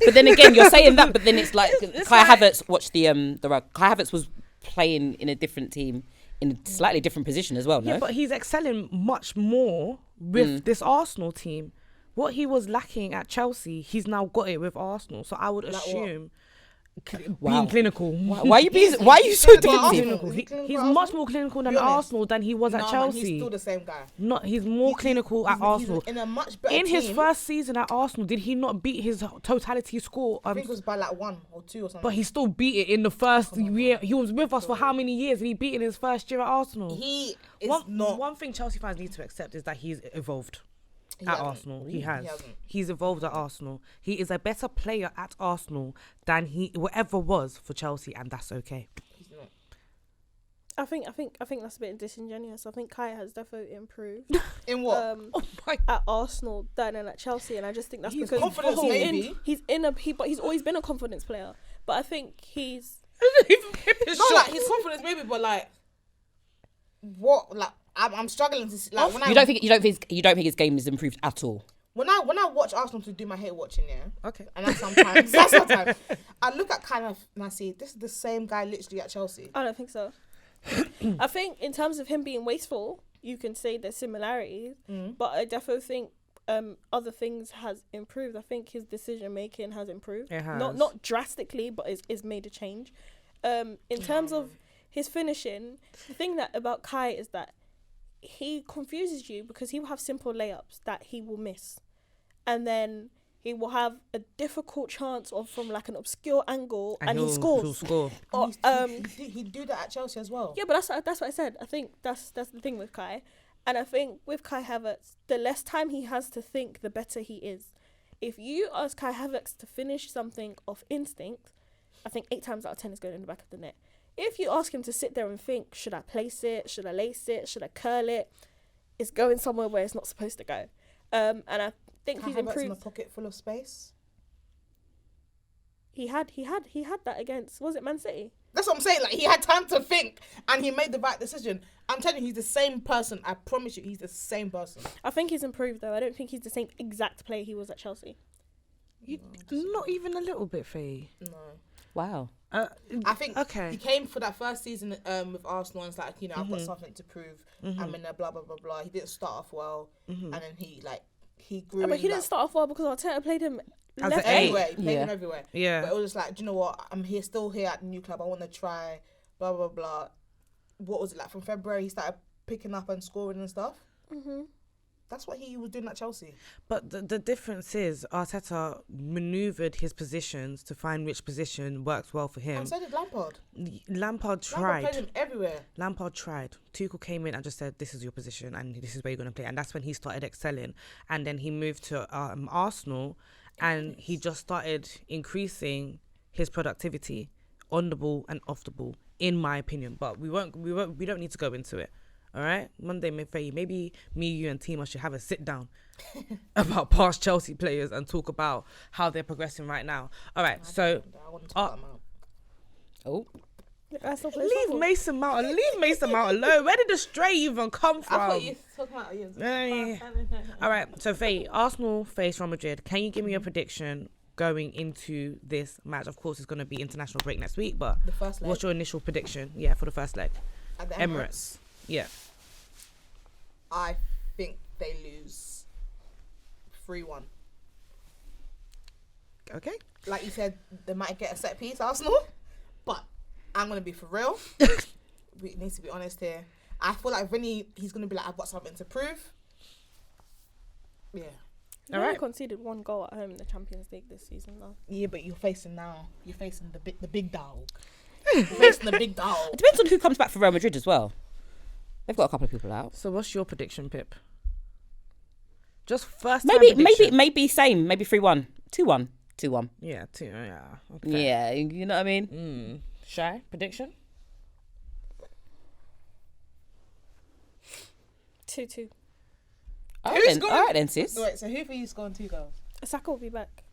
But then again, you're saying that, but then it's like Kai Havertz watched the Kai Havertz was playing in a different team in a slightly different position as well, no? Yeah, but he's excelling much more with this Arsenal team. What he was lacking at Chelsea, he's now got it with Arsenal. So I would assume being clinical. Why are you so defensive? Clinical. He's much more clinical than Arsenal than he was at Chelsea. Man, he's still the same guy. He's more clinical at Arsenal. He's in a much better in his team. first season at Arsenal, did he not beat his totality score? I think it was by like 1 or 2 or something. But he still beat it in the first year. He was with us for how many years? And he beat it in his first year at Arsenal. He is one thing Chelsea fans need to accept is that he's evolved. At Arsenal, he has. He's evolved at Arsenal. He is a better player at Arsenal than he ever was for Chelsea, and that's okay. He's not. I think that's a bit disingenuous. I think Kai has definitely improved. In what? At Arsenal than at Chelsea, and I just think that's because confidence, maybe. But he's always been a confidence player. But I think he's not like his confidence, maybe, but like what? Like I'm struggling to see. Like when You don't think his game is improved at all? When I watch Arsenal to do my hate watching, yeah. Okay. And that's sometimes. I look at kind of and I see this is the same guy literally at Chelsea. I don't think so. I think in terms of him being wasteful, you can say there's similarities, but I definitely think other things has improved. I think his decision making has improved. It has. Not drastically, but is made a change. In terms of his finishing, the thing that about Kai is that he confuses you because he will have simple layups that he will miss, and then he will have a difficult chance of from like an obscure angle and he scores. He'll score. Or, He'd do that at Chelsea as well. yeah, but that's what I said. I think that's the thing with Kai, and I think with Kai Havertz, the less time he has to think, the better he is. If you ask Kai Havertz to finish something off instinct, I think 8 times out of 10 is going in the back of the net. If you ask him to sit there and think, should I place it? Should I lace it? Should I curl it? It's going somewhere where it's not supposed to go. And I think he's improved. In a pocket full of space. He had that against, was it Man City? That's what I'm saying. Like he had time to think and he made the right decision. I'm telling you, he's the same person. I promise you, he's the same person. I think he's improved though. I don't think he's the same exact player he was at Chelsea. Not even a little bit, Faye. No. Wow. I think okay. he came for that first season with Arsenal and it's like, you know, I've got something to prove. I'm in there, blah, blah, blah, blah. He didn't start off well. And then he grew But he didn't start off well because Arteta played him As left an eight. everywhere. He played him everywhere. Yeah. But it was just like, do you know what? I'm still here at the new club. I want to try, blah, blah, blah. What was it like? From February, he started picking up and scoring and stuff. That's what he was doing at Chelsea. But the difference is Arteta manoeuvred his positions to find which position works well for him. And so did Lampard. Lampard Lampard tried. played him everywhere. Lampard tried. Tuchel came in and just said, this is your position and this is where you're going to play. And that's when he started excelling. And then he moved to Arsenal and he just started increasing his productivity on the ball and off the ball, in my opinion. But we don't need to go into it. All right, Monday, maybe me, you, and Tima should have a sit down about past Chelsea players and talk about how they're progressing right now. All right, so I want to talk about leave Mason Mount alone. Where did the stray even come from? I thought you were talking about All right, so Faye, Arsenal face Real Madrid. Can you give me a prediction going into this match? Of course, it's going to be international break next week, but the first leg. What's your initial prediction? Yeah, for the first leg. At the Emirates. Yeah. I think they lose 3-1. Okay. Like you said, they might get a set piece, Arsenal. But I'm going to be for real. We need to be honest here. I feel like Vinny, he's going to be like, I've got something to prove. Yeah. They only conceded 1 goal at home in the Champions League this season, though. Yeah, but you're facing the big dog. Facing the big dog. It depends on who comes back for Real Madrid as well. They've got a couple of people out. So what's your prediction, Pip? Just first time prediction. Maybe same. Maybe 3-1, 2-1, 2-1. Yeah, okay. Yeah, you know what I mean. Shy prediction. 2-2. All Who's right then, sis. Wait, so who for you scoring 2 goals? Saka will be back.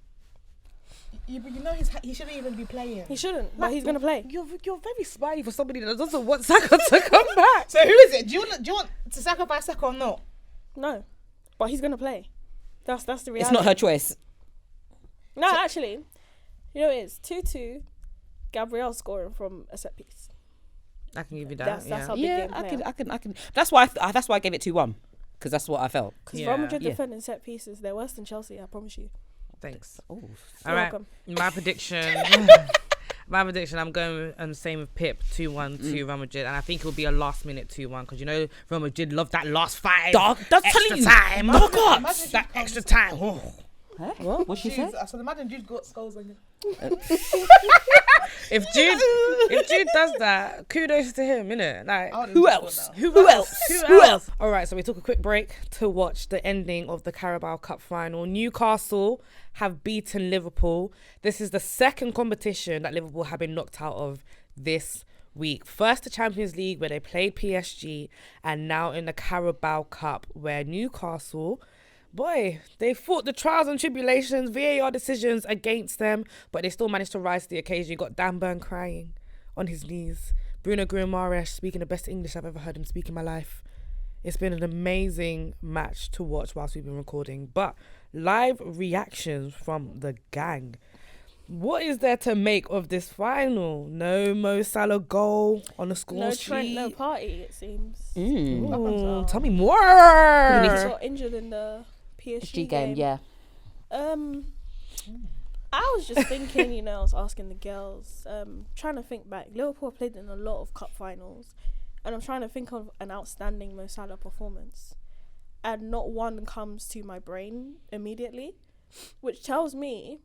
But you know he shouldn't even be playing. He shouldn't, but he's gonna play. You're very spiny for somebody that doesn't want Saka to come back. So who is it? Do you want to sacrifice Saka or not? No, but he's gonna play. That's the reality. It's not her choice. No, actually, you know it is 2-2. Gabriel scoring from a set piece. I can give you that. That's how big Yeah, game I can. That's why I gave it 2-1 because that's what I felt. Because Yeah. Real Madrid Yeah. defending set pieces, they're worse than Chelsea. I promise you. Thanks. Oh, All right. welcome. My prediction. I'm going the same with Pip, 2-1 to Real Madrid, and I think it'll be a last minute 2-1 because you know Real Madrid love that last 5. dog. That's extra telling you. time. Oh God. Imagine That extra time. Oh. Huh? What she said? I said, imagine Jude got skulls on you. If Jude does that, kudos to him, innit? Like, Who else? Who else? All right, so we took a quick break to watch the ending of the Carabao Cup final. Newcastle have beaten Liverpool. This is the second competition that Liverpool have been knocked out of this week. First the Champions League where they played PSG, and now in the Carabao Cup where Newcastle, boy, they fought the trials and tribulations, VAR decisions against them, but they still managed to rise to the occasion. You got Dan Burn crying on his knees. Bruno Guimaraes speaking the best English I've ever heard him speak in my life. It's been an amazing match to watch whilst we've been recording. But live reactions from the gang. What is there to make of this final? No Mo Salah goal on the score No sheet. Trent, no party. It seems. Ooh, tell me more. He got injured in the PSG game. Yeah. I was just thinking, I was asking the girls, trying to think back. Liverpool played in a lot of cup finals, and I'm trying to think of an outstanding Mo Salah performance, and not one comes to my brain immediately, which tells me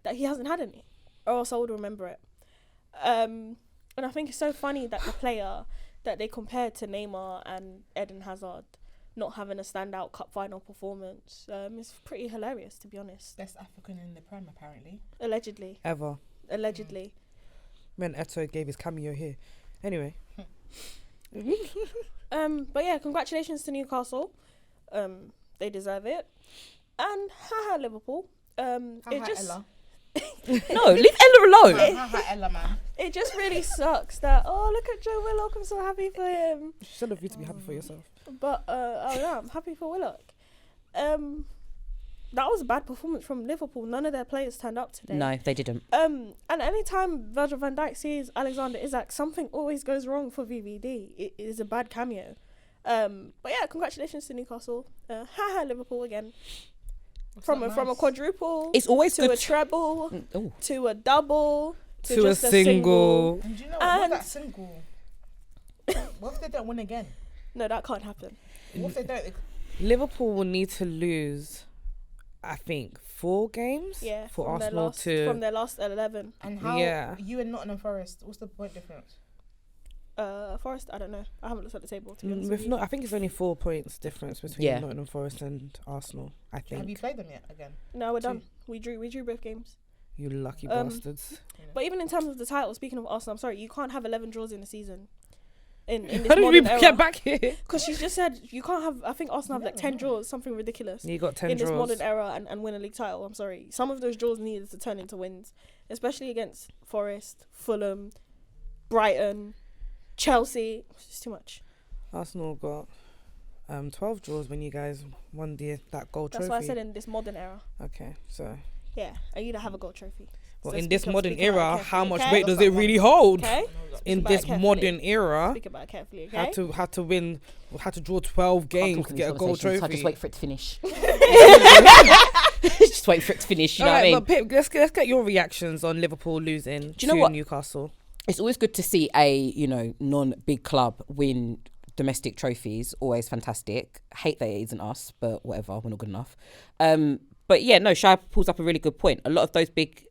that he hasn't had any, or else I would remember it. And I think it's so funny that the player that they compared to Neymar and Eden Hazard not having a standout cup final performance is pretty hilarious, to be honest. Best African in the Prem, apparently. Allegedly. Allegedly. When Eto gave his cameo here. Anyway. But yeah, congratulations to Newcastle. They deserve it. And haha, Liverpool. Ella. No, leave Ella alone. Ella, man. It just really sucks that, look at Joe Willock, I'm so happy for him. Should have you to be happy for yourself. But I'm happy for Willock. That was a bad performance from Liverpool. None of their players turned up today. No, they didn't. And anytime Virgil van Dijk sees Alexander Isak, something always goes wrong for VVD. It is a bad cameo. But yeah, congratulations to Newcastle. Liverpool again. From a quadruple. It's always to good. a treble. Ooh. To a double. To just a single. And do you know what that single? What if they don't win again? No, that can't happen. What if they don't? Liverpool will need to lose, I think, 4 games for from Arsenal from their last 11. And how Yeah. you and Nottingham Forest, what's the point difference? Forest, I don't know. I haven't looked at the table, to be honest with If you. not, I think it's only 4 points difference between Nottingham Forest and Arsenal, I think. Have you played them yet again? No, we're 2. done. We drew both games. You lucky bastards. But even in terms of the title, speaking of Arsenal, I'm sorry, you can't have 11 draws in a season. In this How did we modern era. get back here? Because she just said you can't have, I think Arsenal have like 10 draws, something ridiculous. You got 10 in draws. this modern era and win a league title. I'm sorry. Some of those draws needed to turn into wins, especially against Forest, Fulham, Brighton, Chelsea. It's just too much. Arsenal got 12 draws when you guys won that gold trophy. That's why I said in this modern era. Okay, so. Yeah, and you don't have a gold trophy. Well, So in this speak modern about it era, carefully, how much okay? weight does it really hold? Okay. In about this it carefully. modern era, Speak about it carefully, okay? had to draw 12 games to get a gold trophy. So just wait for it to finish. Just wait for it to finish. You know what I mean? But Pip, let's get your reactions on Liverpool losing you know to what? Newcastle. It's always good to see a non-big club win domestic trophies. Always fantastic. Hate that it isn't us, but whatever, we're not good enough. But yeah, no, Shai pulls up a really good point. A lot of those big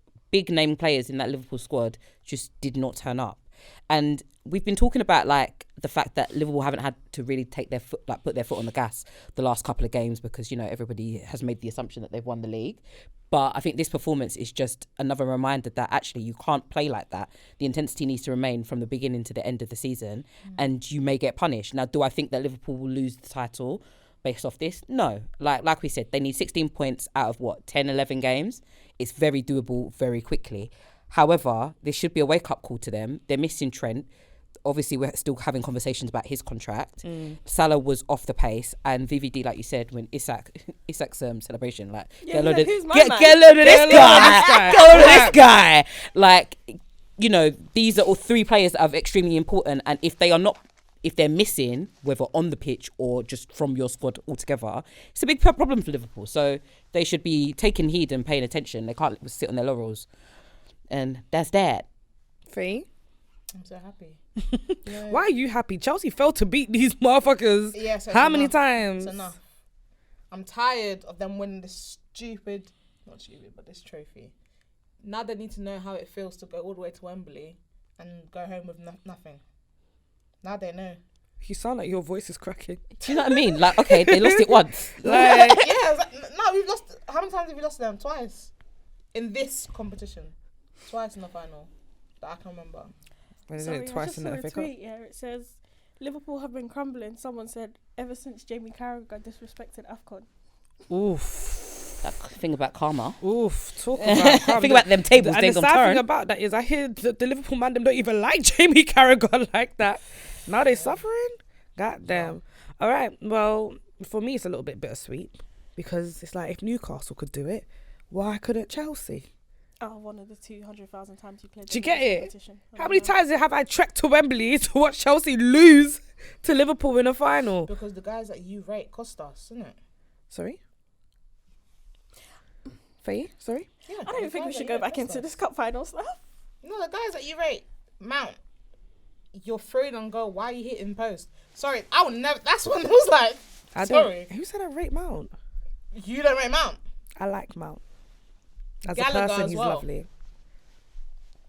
name players in that Liverpool squad just did not turn up. And we've been talking about like the fact that Liverpool haven't had to really take their foot, like put their foot on the gas the last couple of games because, you know, everybody has made the assumption that they've won the league. But I think this performance is just another reminder that actually you can't play like that. The intensity needs to remain from the beginning to the end of the season, and you may get punished. Now, do I think that Liverpool will lose the title based off this? No. Like we said, they need 16 points out of 10, 11 games. It's very doable very quickly. However, this should be a wake-up call to them. They're missing Trent. Obviously, we're still having conversations about his contract. Salah was off the pace, and VVD, like you said, when Isak's celebration, like get a load of this guy. Like, you know, these are all three players that are extremely important, and if they're missing, whether on the pitch or just from your squad altogether, it's a big problem for Liverpool. So they should be taking heed and paying attention. They can't sit on their laurels, and that's that. Free. I'm so happy. Why are you happy? Chelsea failed to beat these motherfuckers. Yeah, so how many times? It's enough. I'm tired of them winning this not stupid, but this trophy. Now they need to know how it feels to go all the way to Wembley and go home with nothing. Now they know. You sound like your voice is cracking. Do you know what I mean? Like, okay, they lost it once. Like, yeah, no, we've lost. How many times have we lost to them? Twice. In this competition. Twice in the final. That I can remember. Sorry, I Twice just in saw the a FA Cup. tweet. Yeah, it says Liverpool have been crumbling. Someone said ever since Jamie Carragher got disrespected AFCON. Oof. That thing about karma. Oof. Talk about Think about them tables. And They the gonna sad turn. thing about that is I hear the Liverpool man them don't even like Jamie Carragher like that. Now they suffering? God damn. All right. Well, for me, it's a little bit bittersweet because it's like if Newcastle could do it, why couldn't Chelsea? Oh, one of the 200,000 times you played. Do you get it? Competition. How many times have I trekked to Wembley to watch Chelsea lose to Liverpool in a final? Because the guys that you rate cost us, isn't it? Sorry? Faye? Sorry? Yeah, I don't think we should go back into this cup final stuff. No, the guys that you rate, Mount, you're throwing on goal. Why are you hitting post? Sorry, I would never. That's when it was like. Sorry. Who said I rate Mount? You don't rate Mount. I like Mount. As Gallagher a person, as he's well. lovely.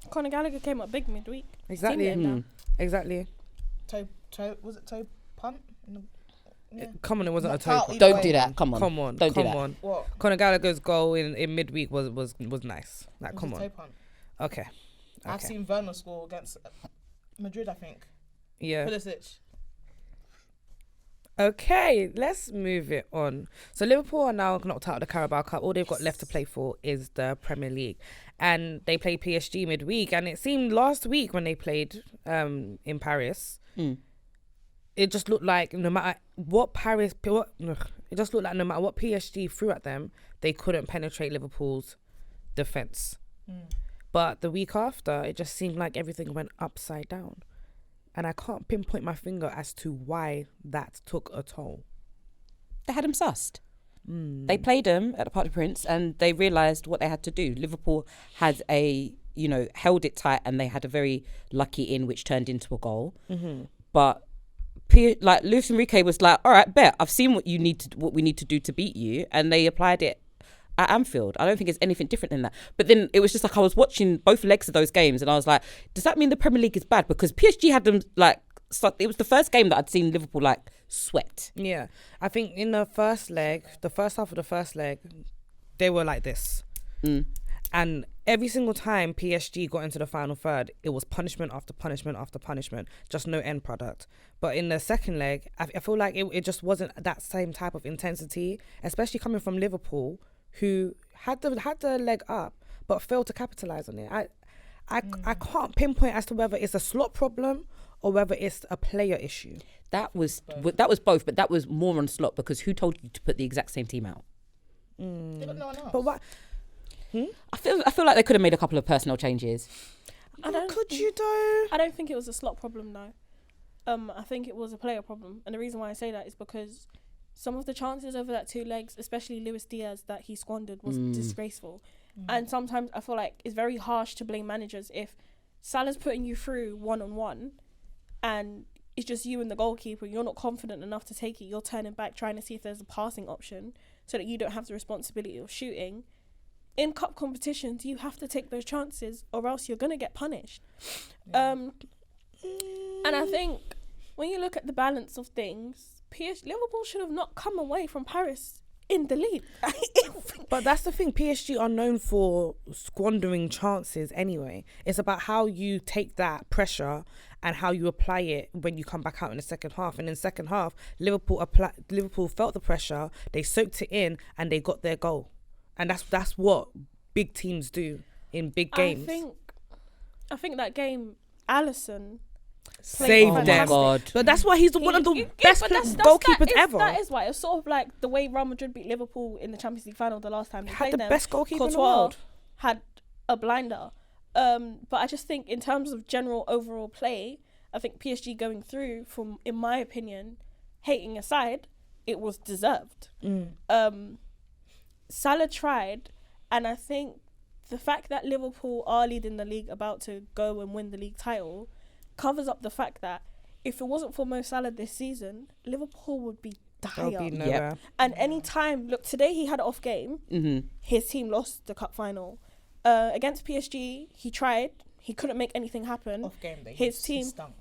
Conor Gallagher came up big midweek. Exactly. Seen it now. Exactly. Was it toe punt? Yeah. Come on, it wasn't a toe. Knockout punt. either Don't do way. that. Come on. Come on. Don't do come that. on. What? Conor Gallagher's goal in midweek was nice. Like, It was come a on. toe punt. Okay. I've seen Werner score against Madrid, I think. Yeah. Pulisic. Okay, let's move it on. So Liverpool are now knocked out of the Carabao Cup. All they've got left to play for is the Premier League. And they play PSG midweek. And it seemed last week when they played in Paris, it just looked like no matter what it just looked like no matter what PSG threw at them, they couldn't penetrate Liverpool's defence. But the week after, it just seemed like everything went upside down. And I can't pinpoint my finger as to why that took a toll. They had him sussed. They played him at the Parc des Princes and they realised what they had to do. Liverpool had held it tight and they had a very lucky in which turned into a goal. But Luis Enrique was like, all right, bet, I've seen what we need to do to beat you. And they applied it at Anfield. I don't think it's anything different than that. But then it was just like I was watching both legs of those games and I was like, does that mean the Premier League is bad? Because PSG had them it was the first game that I'd seen Liverpool sweat. Yeah. I think in the first half of the first leg, they were like this. And every single time PSG got into the final third, it was punishment after punishment after punishment, just no end product. But in the second leg, I feel like it just wasn't that same type of intensity, especially coming from Liverpool, who had the leg up but failed to capitalise on it. I can't pinpoint as to whether it's a slot problem or whether it's a player issue. That was both, but that was more on slot because who told you to put the exact same team out? They got no one else. But what? I feel like they could have made a couple of personnel changes. Could you though? I don't think it was a slot problem though. I think it was a player problem, and the reason why I say that is because some of the chances over that two legs, especially Luis Diaz, that he squandered was disgraceful. And sometimes I feel like it's very harsh to blame managers if Salah's putting you through one-on-one and it's just you and the goalkeeper, you're not confident enough to take it, you're turning back trying to see if there's a passing option so that you don't have the responsibility of shooting. In cup competitions, you have to take those chances or else you're going to get punished. And I think when you look at the balance of things, Liverpool should have not come away from Paris in the lead. But that's the thing. PSG are known for squandering chances anyway. It's about how you take that pressure and how you apply it when you come back out in the second half. And in the second half, Liverpool felt the pressure, they soaked it in, and they got their goal. And that's what big teams do in big games. I think that game, Alisson saved them. God. But that's why he's one of the best goalkeepers ever. That is why. It's sort of like the way Real Madrid beat Liverpool in the Champions League final the last time they had played the them. best goalkeeper in the Courtois world. had a blinder. But I just think in terms of general overall play, I think PSG going through, from, in my opinion, hating aside, it was deserved. Salah tried, and I think the fact that Liverpool are leading the league, about to go and win the league title, covers up the fact that if it wasn't for Mo Salah this season, Liverpool would be dire. Nowhere. And any time, look, today he had an off game. His team lost the cup final. Against PSG, he tried. He couldn't make anything happen. Off game day. His team stunk.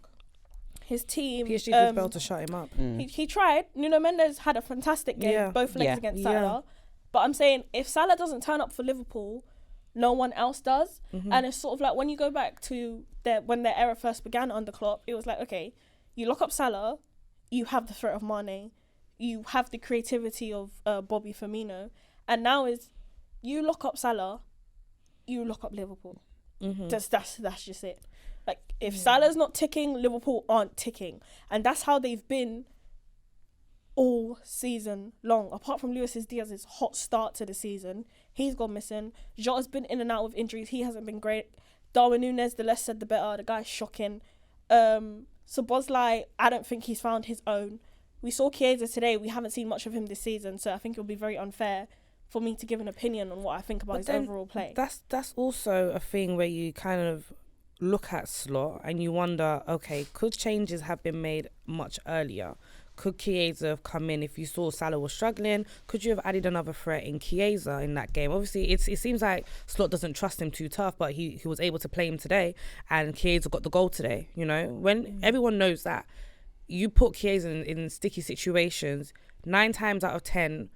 His team. PSG did well to shut him up. He tried. Nuno Mendes had a fantastic game, both legs against Salah. But I'm saying, if Salah doesn't turn up for Liverpool, no one else does. And it's sort of like when you go back to when their era first began under Klopp, it was like, okay, you lock up Salah, you have the threat of Mane, you have the creativity of Bobby Firmino, and now is you lock up Salah, you lock up Liverpool. That's just it. Like, if Salah's not ticking, Liverpool aren't ticking. And that's how they've been all season long. Apart from Luis Diaz's hot start to the season, he's gone missing. Jota's been in and out of injuries. He hasn't been great. Darwin Núñez, the less said the better. The guy's shocking. Szoboszlai, I don't think he's found his own. We saw Chiesa today. We haven't seen much of him this season, so I think it would be very unfair for me to give an opinion on what I think about his overall play. That's also a thing where you kind of look at Slot and you wonder, okay, could changes have been made much earlier? Could Chiesa have come in if you saw Salah was struggling? Could you have added another threat in Chiesa in that game? Obviously, it seems like Slot doesn't trust him too tough, but he was able to play him today, and Chiesa got the goal today. You know, when everyone knows that you put Chiesa in sticky situations, 9 times out of 10,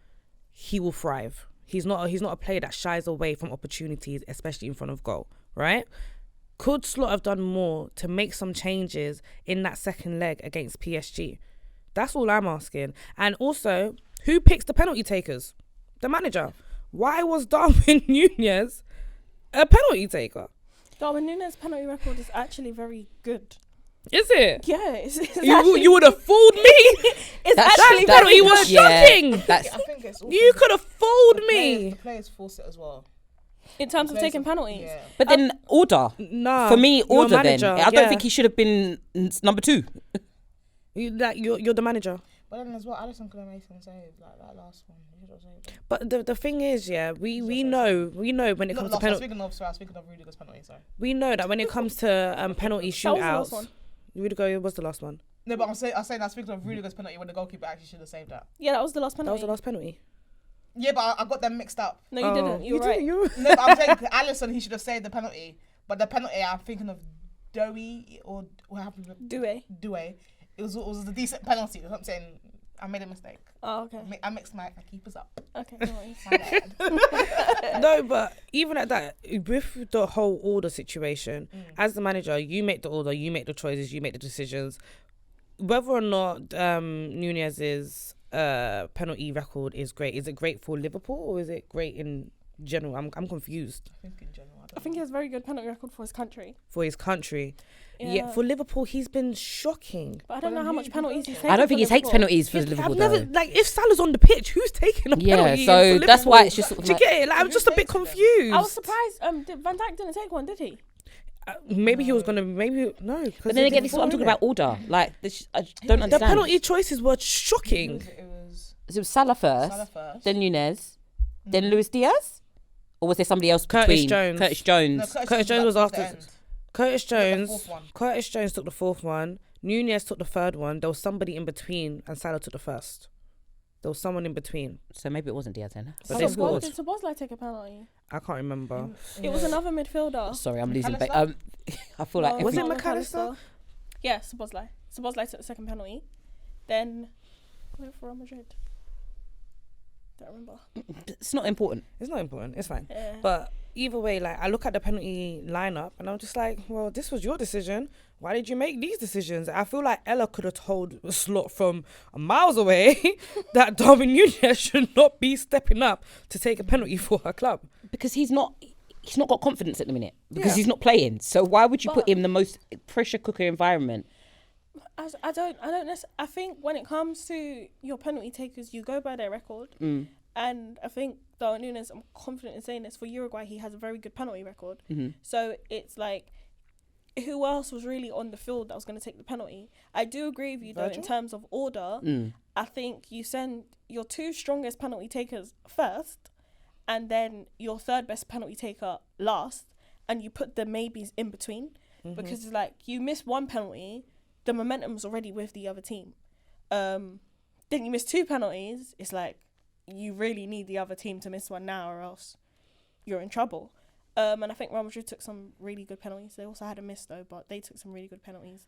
he will thrive. He's not a player that shies away from opportunities, especially in front of goal, right? Could Slot have done more to make some changes in that second leg against PSG? That's all I'm asking. And also, who picks the penalty takers? The manager. Why was Darwin Núñez a penalty taker? Darwin Núñez's penalty record is actually very good. Is it? Yeah, it's You would have fooled me. That penalty was shocking. I think it's also You could have fooled me. The players force it as well. in terms of taking penalties. Yeah. But then order. No. For me, you're a order then. manager, I don't think he should have been number 2. You're the manager. But then as well, Alisson could have made some saves, like that last one. He should have saved it. But the thing is, yeah, we know when it comes to penalty. Speaking of Rudiger's penalty, sorry. We know that when it comes to penalty That was the last shootouts, one. It was the last one. No, but I'm saying that speaking of Rudiger's penalty, when the goalkeeper actually should have saved that. Yeah, that was the last That penalty. was the last penalty. Yeah, but I got them mixed up. No, you didn't. You were right. You No, but I'm saying Alisson, he should have saved the penalty. But the penalty, I'm thinking of Dowie or what happened with Doué. It was a decent penalty. That's what I'm saying. I made a mistake. Oh, okay. I mixed my keepers up. Okay, no worries. My bad. No, but even at that, with the whole order situation, as the manager, you make the order, you make the choices, you make the decisions. Whether or not Núñez's penalty record is great, is it great for Liverpool or is it great in general? I'm confused. I think in general. I think he has a very good penalty record for his country. For his country. Yeah, for Liverpool, he's been shocking. But I don't know how much penalties he's taken. I don't think he takes Liverpool. penalties for Liverpool, though. If Salah's on the pitch, who's taking a penalty? So for that's Liverpool? why it's just sort of Do you like, get it? Like, I'm just a bit confused. I was surprised. Van Dijk didn't take one, did he? Maybe he was gonna. Maybe no. But then again, this is what I'm talking about. Order, like this, I don't The understand. penalty choices were shocking. So it was Salah first, then Núñez, then Luis Diaz, or was there somebody else Curtis between? Jones. Curtis Jones. Curtis Jones was after. the end. Curtis Jones. The fourth one. Curtis Jones took the 4th one. Núñez took the 3rd one. There was somebody in between, and Salah took the 1st. There was someone in between. So maybe it wasn't Diaz then. But they scored. Did Szoboszlai take a penalty? I can't remember. It was another midfielder. Sorry, I'm losing. McAllister? I feel like No, Was it not McAllister? Yeah, Szoboszlai. Szoboszlai took the second penalty. Then, went for Real Madrid. Don't remember. It's not important. It's not important. It's fine. Yeah. But either way, like I look at the penalty lineup and I'm just like, well, this was your decision. Why did you make these decisions? I feel like Ella could have told Slot from miles away that Darwin Núñez should not be stepping up to take a penalty for her club. Because he's not got confidence at the minute. Because Yeah. he's not playing. So why would you put But- him in the most pressure cooker environment? I don't I think when it comes to your penalty takers, you go by their record. Mm. And I think Darwin Núñez, I'm confident in saying this, for Uruguay, he has a very good penalty record. Mm-hmm. So it's like, who else was really on the field that was going to take the penalty? I do agree with you, though, in Virgil? terms of order. Mm. I think you send your two strongest penalty takers first, and then your third best penalty taker last, and you put the maybes in between. Because it's like, you miss one penalty, the momentum's already with the other team. Then you miss two penalties, it's like, you really need the other team to miss one now or else you're in trouble. And I think Real Madrid took some really good penalties. They also had a miss though, but they took some really good penalties.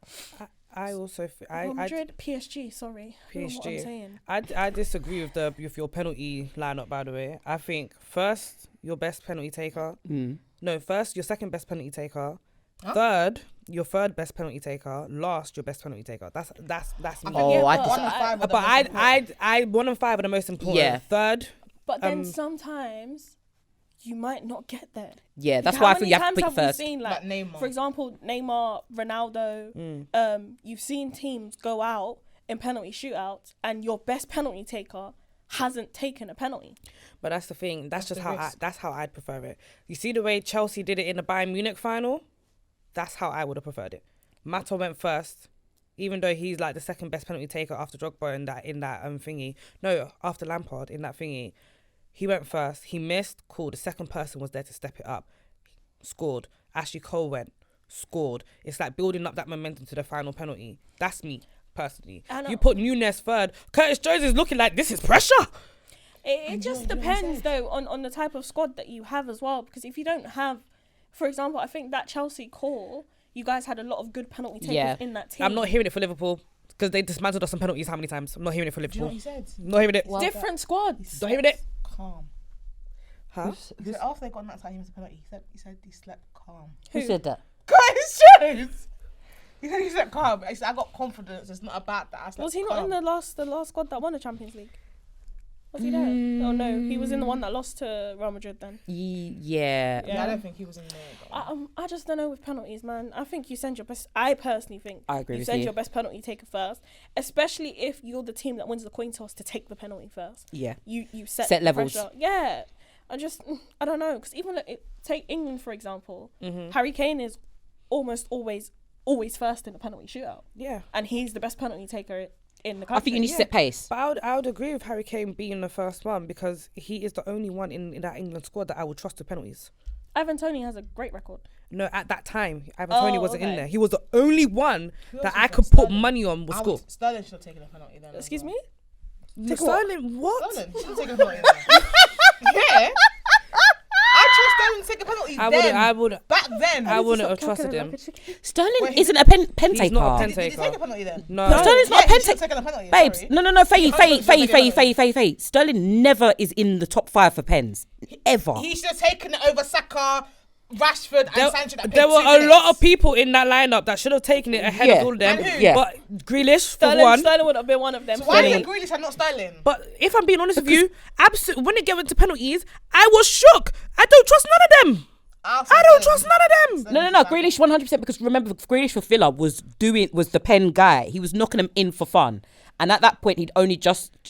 I also Real Madrid, PSG, sorry. I don't know what I'm PSG. saying. I disagree with your penalty lineup, by the way. I think first, your best penalty taker. Mm. No, first, your second best penalty taker. Huh? Third, your third best penalty taker. Last, your best penalty taker. That's me. Oh, I but- One and five are the But most important. I 1 and 5 are the most important. Yeah. Third, But then Um, sometimes you might not get there. Yeah, that's How why I many think you have to times pick have we first. seen, Like Neymar. for example, Neymar, Ronaldo, you've seen teams go out in penalty shootouts and your best penalty taker hasn't taken a penalty. but that's the thing. That's just the how risk. that's how I'd prefer it. You see the way Chelsea did it in the Bayern Munich final? That's how I would have preferred it. Mata went first, even though he's like the second best penalty taker after Drogba in that thingy. No, after Lampard in that thingy. He went first. He missed. Cool. The second person was there to step it up. Scored. Ashley Cole went. Scored. It's like building up that momentum to the final penalty. That's me, personally. I know. You put Núñez third. Curtis Jones is looking like this is pressure. It just depends though on the type of squad that you have as well. Because if you don't have, for example, I think that Chelsea call, you guys had a lot of good penalty takers Yeah. in that team. I'm not hearing it for Liverpool because they dismantled us on penalties how many times? I'm not hearing it for Do you know Liverpool. what he said? Not hearing it. Different squads. Not hearing it. Calm. Huh? He said after they got knocked out, he missed a penalty. He said he slept calm. Who said that? Curtis Jones. He said he slept calm. He said I got confidence. It's not about that. I slept Was he not calm. in the last squad that won the Champions League? Was he there? Oh no, he was in the one that lost to Real Madrid then. Yeah. Yeah, I don't think he was in there. Though. I just don't know with penalties, man. I think you send your best. I personally think I agree you with send you. your best penalty taker first, especially if you're the team that wins the coin toss to take the penalty first. Yeah. You set Set the levels. pressure. Yeah, I don't know, because even take England for example. Mm-hmm. Harry Kane is almost always first in the penalty shootout, Yeah. and he's the best penalty taker in the country. I think you need to set pace. But I would agree with Harry Kane being the first one because he is the only one in that England squad that I would trust with penalties. Ivan Toney has a great record. No, at that time, Ivan Toney wasn't in okay. there. He was the only one Who that else I was could there? put Sterling. money on would score. Sterling should have taken a penalty then. as Excuse well. me. Take Sterling, what? Sterling should have taken a penalty then. Yeah. I trust Sterling to take a penalty I would. Back then. I wouldn't have trusted him. Sterling Wait, isn't a pen He's taker. not a pen Did he taker. take a penalty then? No. Sterling's not a Yeah, pen he should have taker. taken a penalty. Babes, sorry. no, He Faye. Sterling never is in the top 5 for pens. Ever. He should have taken it over Saka, Rashford, and Sancho. That There played were 2 a minutes. lot of people in that lineup that should have taken it ahead Yeah. of all of them. And who? Yeah. But Grealish, for one. Sterling would have been one of them. So why is Sterling- it Grealish and not Sterling? But if I'm being honest with you, when it came to penalties, I was shook. I don't trust none of them. I don't trust none of them. No. Grealish 100% because remember, Grealish for Villa was the pen guy. He was knocking them in for fun. And at that point, he'd only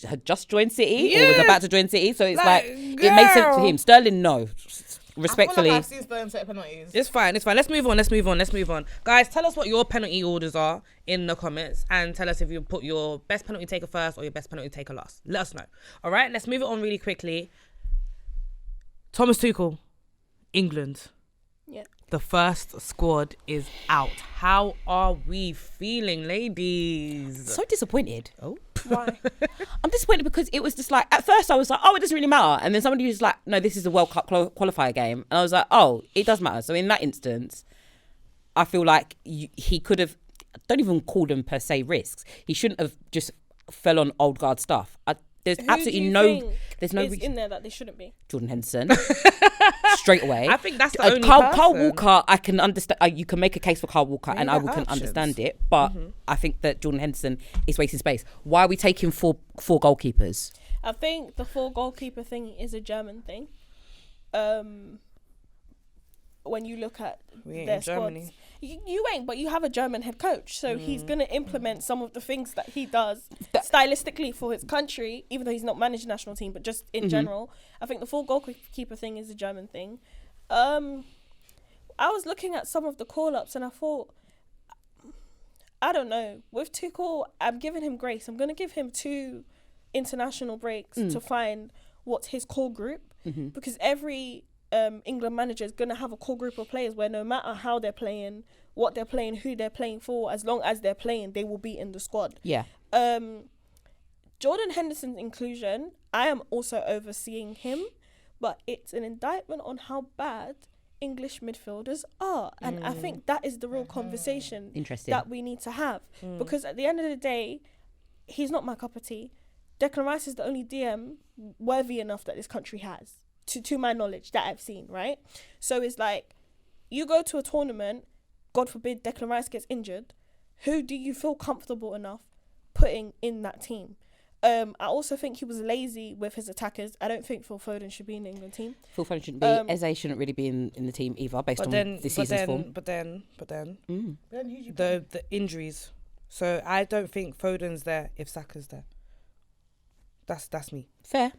had just joined City or was Yeah. about to join City. So it's Like, it makes sense to girl. him. Sterling, no. Respectfully. I feel like I've seen Sterling take penalties. It's fine. Let's move on. Guys, tell us what your penalty orders are in the comments and tell us if you put your best penalty taker first or your best penalty taker last. Let us know. All right, let's move it on really quickly. Thomas Tuchel, England. Yeah. The first squad is out. How are we feeling, ladies? So disappointed. Oh. Why? I'm disappointed because it was just like, at first I was like, oh, it doesn't really matter. And then somebody was like, no, this is a World Cup qualifier game. And I was like, oh, it does matter. So in that instance, I feel like he could have, don't even call them per se risks. He shouldn't have just fell on old guard stuff. There's Who absolutely do you no think there's no is reason. in there that they shouldn't be. Jordan Henderson straight away. I think that's the only Carl person. Walker, I can understand. You can make a case for Carl Walker, and I got can options. understand it. But I think that Jordan Henderson is wasting space. Why are we taking four goalkeepers? I think the 4 goalkeeper thing is a German thing. When you look at We ain't their in Germany. squads, you ain't, but you have a German head coach, so he's gonna implement some of the things that he does stylistically for his country, even though he's not managed national team, but just in general. I think the 4 goalkeeper thing is a German thing. I was looking at some of the call-ups and I thought, I don't know, with Tuchel, I'm giving him grace. I'm gonna give him 2 international breaks to find what's his core group, because every England manager is going to have a core group of players where no matter how they're playing, what they're playing, who they're playing for, as long as they're playing, they will be in the squad. Yeah. Jordan Henderson's inclusion, I am also overseeing him, but it's an indictment on how bad English midfielders are. And I think that is the real conversation that we need to have. Because at the end of the day, he's not my cup of tea. Declan Rice is the only DM worthy enough that this country has, to my knowledge, that I've seen, right? So it's like, you go to a tournament, God forbid Declan Rice gets injured, who do you feel comfortable enough putting in that team? I also think he was lazy with his attackers. I don't think Phil Foden should be in the England team. Phil Foden shouldn't be. Eze shouldn't really be in the team either, based on this season's form. But then, Then who'd you the injuries. So I don't think Foden's there if Saka's there. That's me. Fair.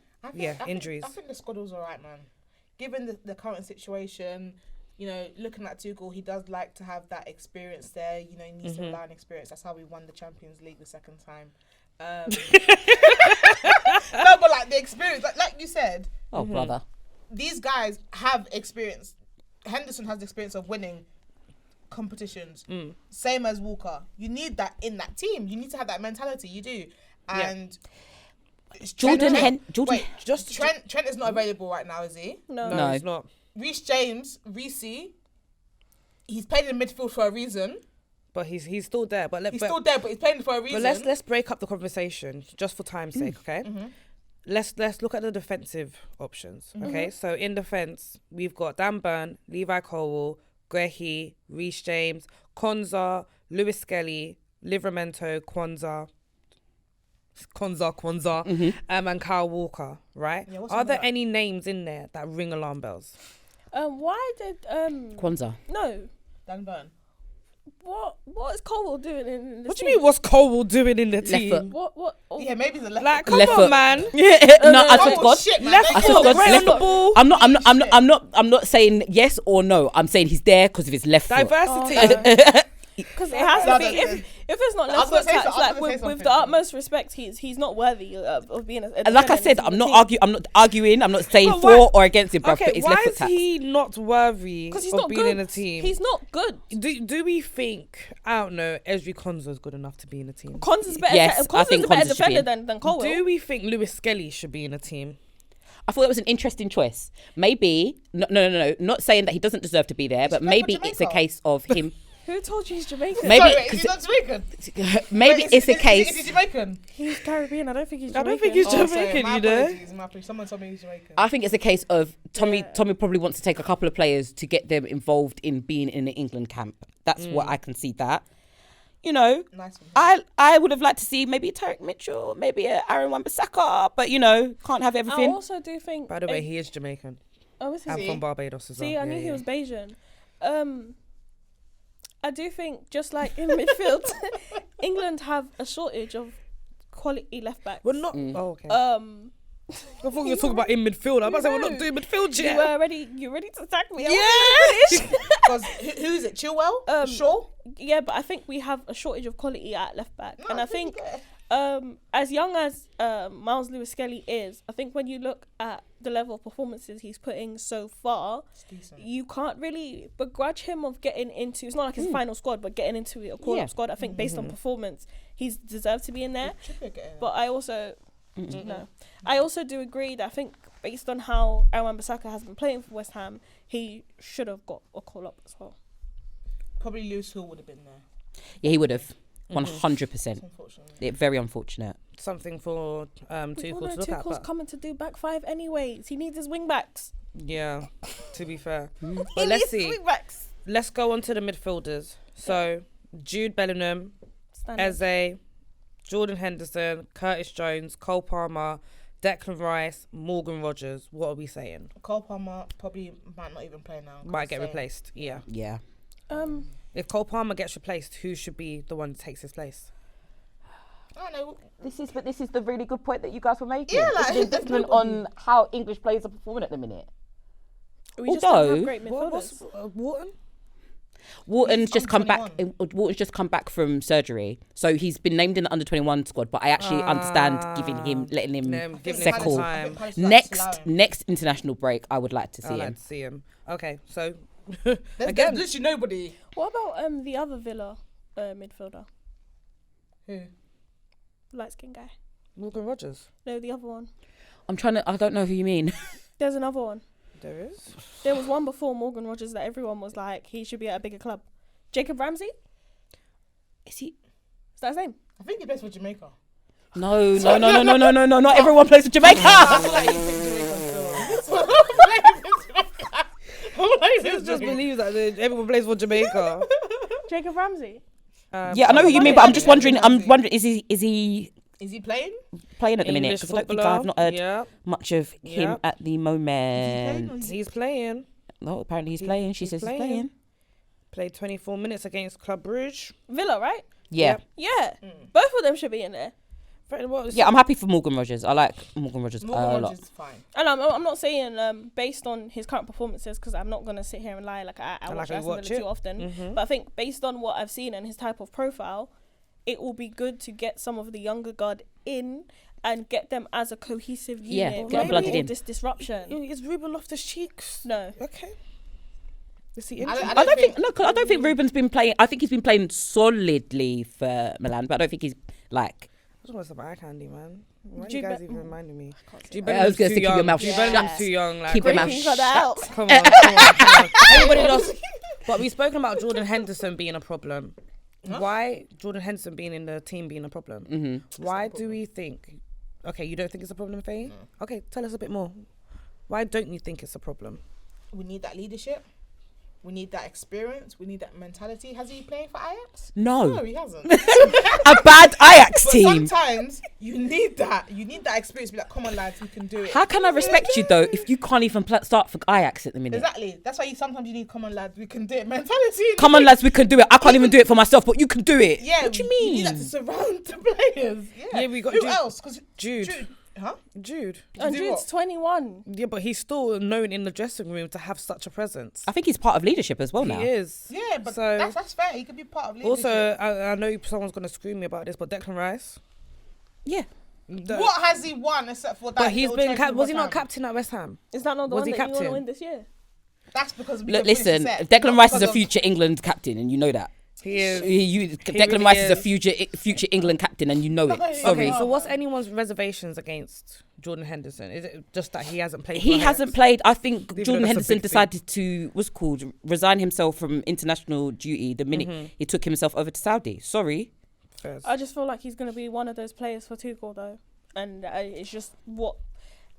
Injuries. I think the squad was alright, man. Given the current situation, you know, looking at Tuchel, he does like to have that experience there. You know, he needs to rely on experience. That's how we won the Champions League the second time. No, but like the experience, like you said. Oh, brother. These guys have experience. Henderson has the experience of winning competitions. Same as Walker. You need that in that team. You need to have that mentality. You do. And Trent is not available right now, is he? No. He's not. Reece, he's played in midfield for a reason. But he's still there. But he's still there, but he's playing for a reason. But let's break up the conversation just for time's sake, okay? Let's look at the defensive options, okay? So in defence, we've got Dan Burn, Levi Colwill, Guehi, Reece James, Konza, Lewis Skelly, Livramento, Kwanzaa, and Kyle Walker, right? Yeah, Are there any names in there that ring alarm bells? Why did Kwanzaa. No. Dan Burn. What is Colwell doing in the What do team? you mean? What's Colwill doing in the team? foot. What? Oh. Yeah, maybe the left. Like, come Left on, foot. man. No, I swear to God. Shit, man. Left I foot, swear to God, great left on the foot. ball. I'm not saying yes or no. I'm saying he's there because of his left foot. Diversity. Because it has to be. If it's not I was left gonna foot say touch, so- I was like gonna say with something. the utmost respect, he's not worthy of being a And like I said, defender I'm in not the team. I'm not arguing. I'm not saying But for why- or against him, bruv. Okay, But his why left foot is taps. he not worthy Because he's of not being good. in a team? He's not good. Do we think, I don't know, Ezri Konza's good enough to be in a team? Konza's better. Yes, I Konza's think a better Konza should be defender in. than Colwell. Do we think Lewis Skelly should be in a team? I thought it was an interesting choice. Maybe no. Not saying that he doesn't deserve to be there, but playing for maybe it's a Jamaica. case of him. Who told you he's Jamaican? Maybe Sorry, wait, is he not Jamaican? maybe Wait, it's a Is case. he Jamaican? He's Caribbean. I don't think he's I Jamaican. don't think he's Oh, sorry, Jamaican, my you know? apologies, my apologies. Someone told me he's Jamaican. I think it's a case of Tommy. Yeah. Tommy probably wants to take a couple of players to get them involved in being in the England camp. That's what I can see. That, you know, Nice one. I would have liked to see maybe Tarek Mitchell, maybe Aaron Wan-Bissaka, but you know, can't have I everything. also do think. By the way, he is Jamaican. Oh, is he? I'm See? from Barbados as well. See, I knew he was Bayesian. I do think, just like in midfield, England have a shortage of quality left backs. We're not. Oh, okay. I I thought we were talking about in midfield. I was about to say we're not doing midfield You yet. were ready. You ready to attack me? Yeah. Because who's it? Chilwell? Shaw? Yeah, but I think we have a shortage of quality at left back, No, and I think as young as Miles Lewis Skelly is, I think when you look at the level of performances he's putting so far, you can't really begrudge him of getting into. It's not like his final squad, but getting into a call-up squad. I think based on performance, he's deserved to be in there. But I also. No, I also do agree that I think based on how Aaron Wan-Bissaka has been playing for West Ham, he should have got a call up as well. Probably Lewis Hill would have been there. Yeah, he would have. Mm-hmm. 100%. Unfortunately. Very unfortunate. Something for Tuchel to look at. Tuchel's But coming to do back five anyways. He needs his wing backs. yeah, to be fair. He But let's needs see. wing backs. Let's go on to the midfielders. So Jude Bellingham, Standard. Eze, Jordan Henderson, Curtis Jones, Cole Palmer, Declan Rice, Morgan Rogers. What are we saying? Cole Palmer probably might not even play now. Might get So, replaced. Yeah. Yeah. If Cole Palmer gets replaced, who should be the one who takes his place? I don't know. This is the really good point that you guys were making. Yeah, like, it's an investment on how English players are performing at the minute. We just don't Although- have great midfielders. Wharton? Wharton's He's just come back. under Wharton's just come back from surgery, so he's been named in the under-21 squad. But I actually understand letting him Giving him settle. time. Next international break, I would like to see I'd him. like to see him. Okay, so There's again, literally nobody. What about the other Villa midfielder? Who? Light skinned guy. Morgan Rogers. No, the other one. I don't know who you mean. There's another one. There is. There was one before Morgan Rogers that everyone was like, he should be at a bigger club. Jacob Ramsey? Is he? Is that his name? I think he plays for Jamaica. No. Not everyone plays for Jamaica. This just believes that everyone plays for Jamaica. Jacob Ramsey? Yeah, I know who you mean, but I'm just wondering. Is he Is he playing? playing at the minute? English Because I don't think footballer. I've not heard Yeah, much of him Yeah. at the moment. he's playing. No, apparently he's playing. She says he's playing. Played 24 minutes against Club Brugge. Villa, right? Yeah. Yeah. Both of them should be in there. Yeah, I'm happy for Morgan Rogers. I like Morgan Rogers a Morgan lot. Rogers is fine. And I'm not saying based on his current performances, because I'm not going to sit here and lie like I watch Aston Villa too often. But I think based on what I've seen and his type of profile, it will be good to get some of the younger guard in and get them as a cohesive Yeah, unit. get them blooded in. This disruption. Is Ruben Loftus-Cheek? No. Okay. Is he I injured? I don't think Ruben's been playing. I think he's been playing solidly for Milan, but I don't think he's like. I just want some eye candy, man. Why are you Jude guys Be- even reminding me? I was going to say keep your mouth Jude shut. Bellingham's too young. Like, Keep your mouth Breaking for that out. Come on. Everybody lost. But we've spoken about Jordan Henderson being a problem. Why Jordan Henderson being in the team being a problem? Mm-hmm. Why do we think? Okay, you don't think it's a problem, Faye? Okay, tell us a bit more. Why don't you think it's a problem? We need that leadership. We need that experience. We need that mentality. Has he played for Ajax? No. No, he hasn't. A bad Ajax But team. sometimes you need that. You need that experience. Be like, come on, lads, we can do it. How can I respect you though if you can't even start for Ajax at the minute? Exactly. That's why sometimes you need, come on, lads, we can do it. Mentality. Come on, lads, we can do it. I can't even do it for myself, but you can do it. Yeah. What do you You mean? need that to surround the players. Yeah. Yeah, we got Who Jude. else? Because Jude. Huh? Jude. And do Jude's what? 21. Yeah, but he's still known in the dressing room to have such a presence. I think he's part of leadership as well now. He is. Yeah, but So- that's fair. He could be part of leadership. Also, I know someone's going to scream me about this, but Declan Rice. Yeah. What has he won except for that? But he's little been trophy was he with not West Ham? captain at West Ham? Is that not the Was one he that you want to captain? win this year? That's because we Look, can finish listen, the set. Declan Not Rice is a because of- future England captain, and you know that. He is. Declan really Rice is a is. future England captain, and you know it. Okay, Sorry. Okay, so what's anyone's reservations against Jordan Henderson? Is it just that he hasn't played? He for hasn't Ajax? played. I think Even though Jordan that's a Henderson big thing. decided to resign himself from international duty the minute he took himself over to Saudi. Sorry. First. I just feel like he's going to be one of those players for Tuchel, though. And it's just what...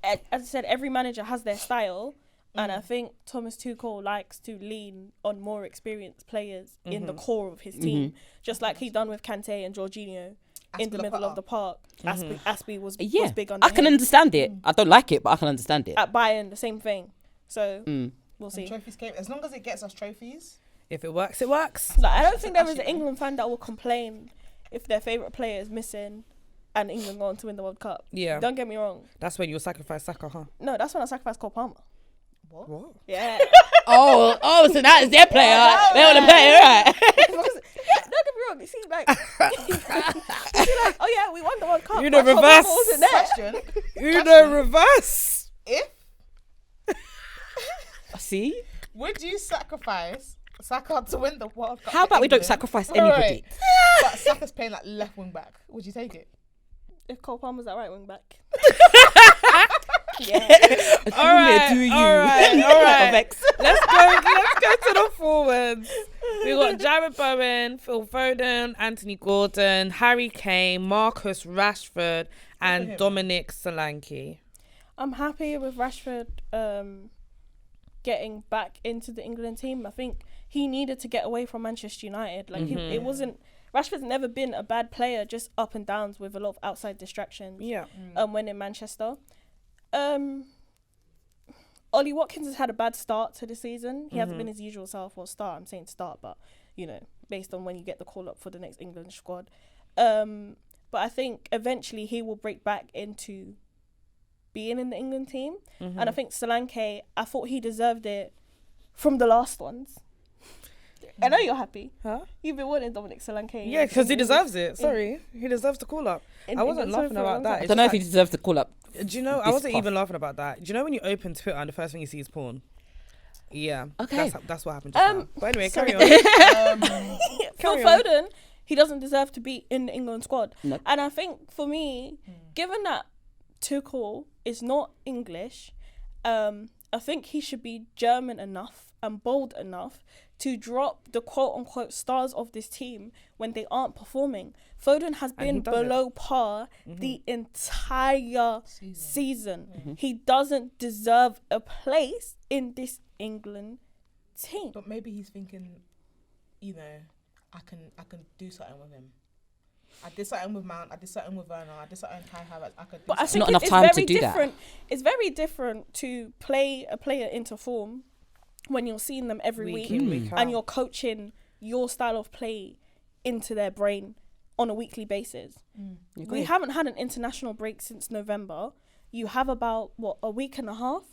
As I said, every manager has their style. And I think Thomas Tuchel likes to lean on more experienced players in the core of his team. Just like he done with Kante and Jorginho in the middle of the park. Aspie was big on I can understand it. I don't like it, but I can understand it. At Bayern, the same thing. So, we'll And see. trophies came. As long as it gets us trophies. If it works, it works. Like, I don't think there is an England fan that will complain if their favourite player is missing and England go on to win the World Cup. Yeah. Don't get me wrong. That's when you'll sacrifice Saka, huh? No, that's when I sacrificed Cole Palmer. What? Yeah. Oh, so that is their player. They want to play, right? Don't get me wrong. You see, like, you see, like, oh yeah, we won the World Cup. You know, but Cole reverse. Palmer wasn't there. Question. Uno reverse. If See? would you sacrifice Saka to win the World Cup? How for about we don't England? sacrifice Wait, anybody? wait. But Saka's playing like left wing back. Would you take it? If Cole Palmer's at right wing back. All right. Let's go to the forwards. We got Jared Bowen, Phil Foden, Anthony Gordon, Harry Kane, Marcus Rashford, and Dominic Solanke. I'm happy with Rashford getting back into the England team. I think he needed to get away from Manchester United. Like it wasn't. Rashford's never been a bad player, just up and downs with a lot of outside distractions. Yeah. When in Manchester, Ollie Watkins has had a bad start to the season. He hasn't been his usual self. Well, start. I'm saying start, but based on when you get the call up for the next England squad. But I think eventually he will break back into being in the England team. And I think Solanke, I thought he deserved it from the last ones. I know you're happy. Huh? You've been wanting Dominic Solanke. Yeah, because he deserves it. Sorry. He deserves the call up. I wasn't laughing about that. I don't know if he deserves the call up. Do you know, I wasn't even laughing about that. Do you know when you open Twitter and the first thing you see is porn? Yeah. Okay. That's what happened just now. But anyway, carry on. Phil Foden, he doesn't deserve to be in the England squad. Nope. And I think for me, given that Tuchel is not English, I think he should be German enough and bold enough to drop the quote-unquote stars of this team when they aren't performing. Foden has been below par the entire season. He doesn't deserve a place in this England team. But maybe he's thinking, I can do something with him. I did something with Mount. I did something with Werner. I did something with Kai Havertz. I could do But I something. think not enough it's time to very do that. different. It's very different to play a player into form when you're seeing them every week in, week out. and you're coaching your style of play into their brain on a weekly basis. We haven't had an international break since November. You have about, a week and a half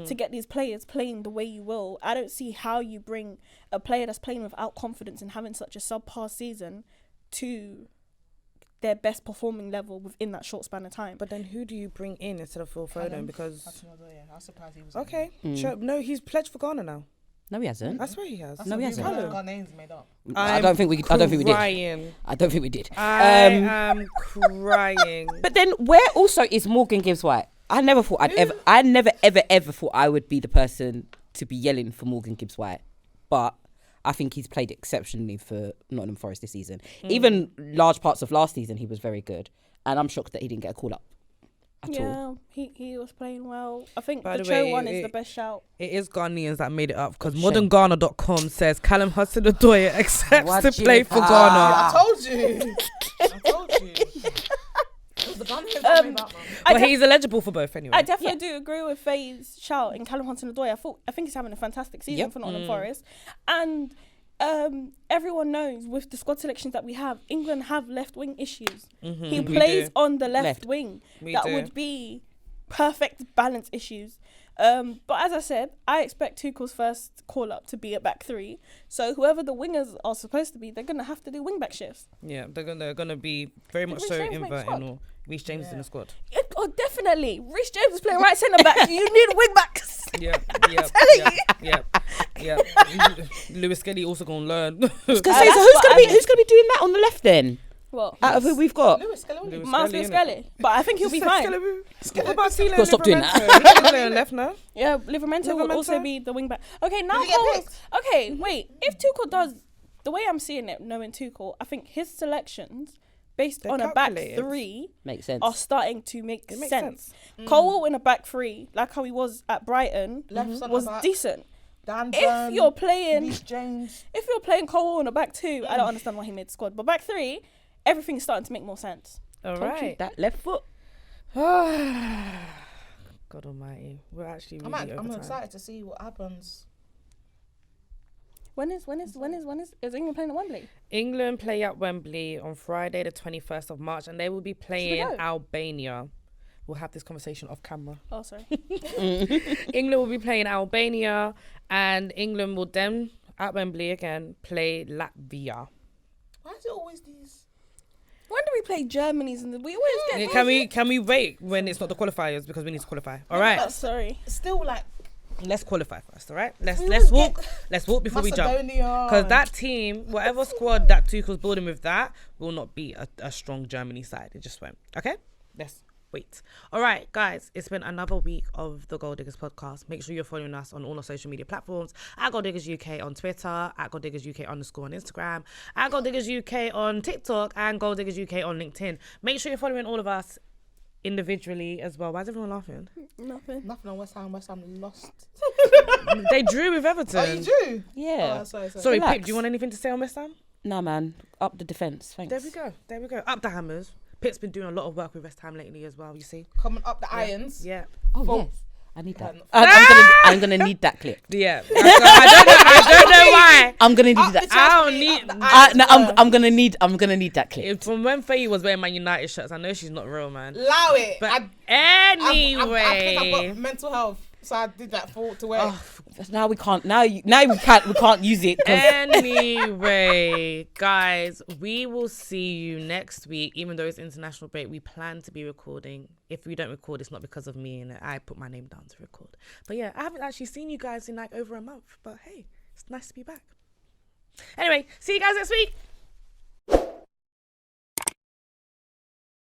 to get these players playing the way you will. I don't see how you bring a player that's playing without confidence and having such a subpar season to their best performing level within that short span of time. But then who do you bring in instead of Phil Foden? Because I was surprised he was. okay, sure. No, he's pledged for Ghana now. No, he hasn't. I swear he has. No, he hasn't. Got names made up. I don't think we did. I don't think we did. I am crying. But then where also is Morgan Gibbs White? I never ever thought I would be the person to be yelling for Morgan Gibbs White. But I think he's played exceptionally for Nottingham Forest this season. Even large parts of last season, he was very good. And I'm shocked that he didn't get a call up at all. Yeah, he was playing well. I think By the the way, Cho one is the best shout. It is Ghanaians that made it up because modernghana.com says Callum Hudson-Odoi accepts to play for Ghana. I told you. It was the Ghanaians that made that, man. But he's eligible for both anyway. I definitely do agree with Faye's shout in Callum Hudson-Odoi. I think he's having a fantastic season for Nottingham Forest. And everyone knows with the squad selections that we have, England have left-wing issues. He plays on the left wing. That would be perfect balance issues. But as I said, I expect Tuchel's first call-up to be a back three. So whoever the wingers are supposed to be, they're going to have to do wing-back shifts. Yeah, they're gonna be very much Reece so James make inverting. squad? Or Reece James is in the squad. Yeah, oh, definitely. Reece James is playing right centre-back. You need wing-backs. Yeah. Lewis Kelly also gonna learn. So who's gonna be doing that on the left then? What? Out of who we've got? Lewis Skelly. Miles Lewis-Kelly. But I think he'll be fine. What about Tilo Gotta stop doing that. He's gonna play on left now. Yeah, Livermento will also be the wing back. Okay, now Did he get Cole. picked? Okay, wait. If Tuchel does the way I'm seeing it, knowing Tuchel, I think his selections based They're on a back calculated. three Makes sense. are starting to make It makes sense. Cole in a back three, like how he was at Brighton, Left centre was back. decent. Dan If Burn, you're playing, Reece James. if you're playing Cole in a back two, I don't understand why he made the squad. But back three, everything's starting to make more sense. All Told you, right. that left foot. God Almighty, we're actually I'm really over time. excited to see what happens. When is England playing at Wembley? England play at Wembley on Friday, the 21st of March, and they will be playing go? Albania. We'll have this conversation off camera. Oh, sorry. England will be playing Albania, and England will then, at Wembley again, play Latvia. Why is it always these? When do we play Germany's? And we always get. Can we wait when it's not the qualifiers because we need to qualify? All right, Oh, sorry. Still like let's qualify first. All right, let's We walk. always Let's walk before we jump. Macedonia. Because that team, whatever squad that Tuchel's building with, that will not be a strong Germany side. It just won't. Okay, let's wait. All right, guys, it's been another week of the Gold Diggers podcast. Make sure you're following us on all our social media platforms at Gold Diggers UK on Twitter, at Gold Diggers UK _ on Instagram, at Gold Diggers UK on TikTok, and Gold Diggers UK on LinkedIn. Make sure you're following all of us individually as well. Why is everyone laughing? Nothing. Nothing on West Ham. West Ham lost. They drew with Everton. Oh, you drew? Yeah. Oh, sorry. Sorry, Relax. Pip, do you want anything to say on West Ham? Nah, man. Up the defence. Thanks. There we go. Up the hammers. Pip's been doing a lot of work with West Ham lately as well, you see. Coming up the irons. Yeah. Oh, Oh. yes. I need that. Um, I'm gonna need that clip. Yeah. I don't know why. I'm gonna need Up that. the I don't chest, need- up the I, irons, no, bro. I'm gonna need that clip. From when Faye was wearing Man United shirts, I know she's not real, man. Allow it. But I think anyway. I've got mental health, so I did that to wear. Oh, Now we can't. Now we can't use it. 'Cause anyway, guys, we will see you next week. Even though it's international break, we plan to be recording. If we don't record, it's not because of me and I put my name down to record. But yeah, I haven't actually seen you guys in like over a month. But hey, it's nice to be back. Anyway, see you guys next week.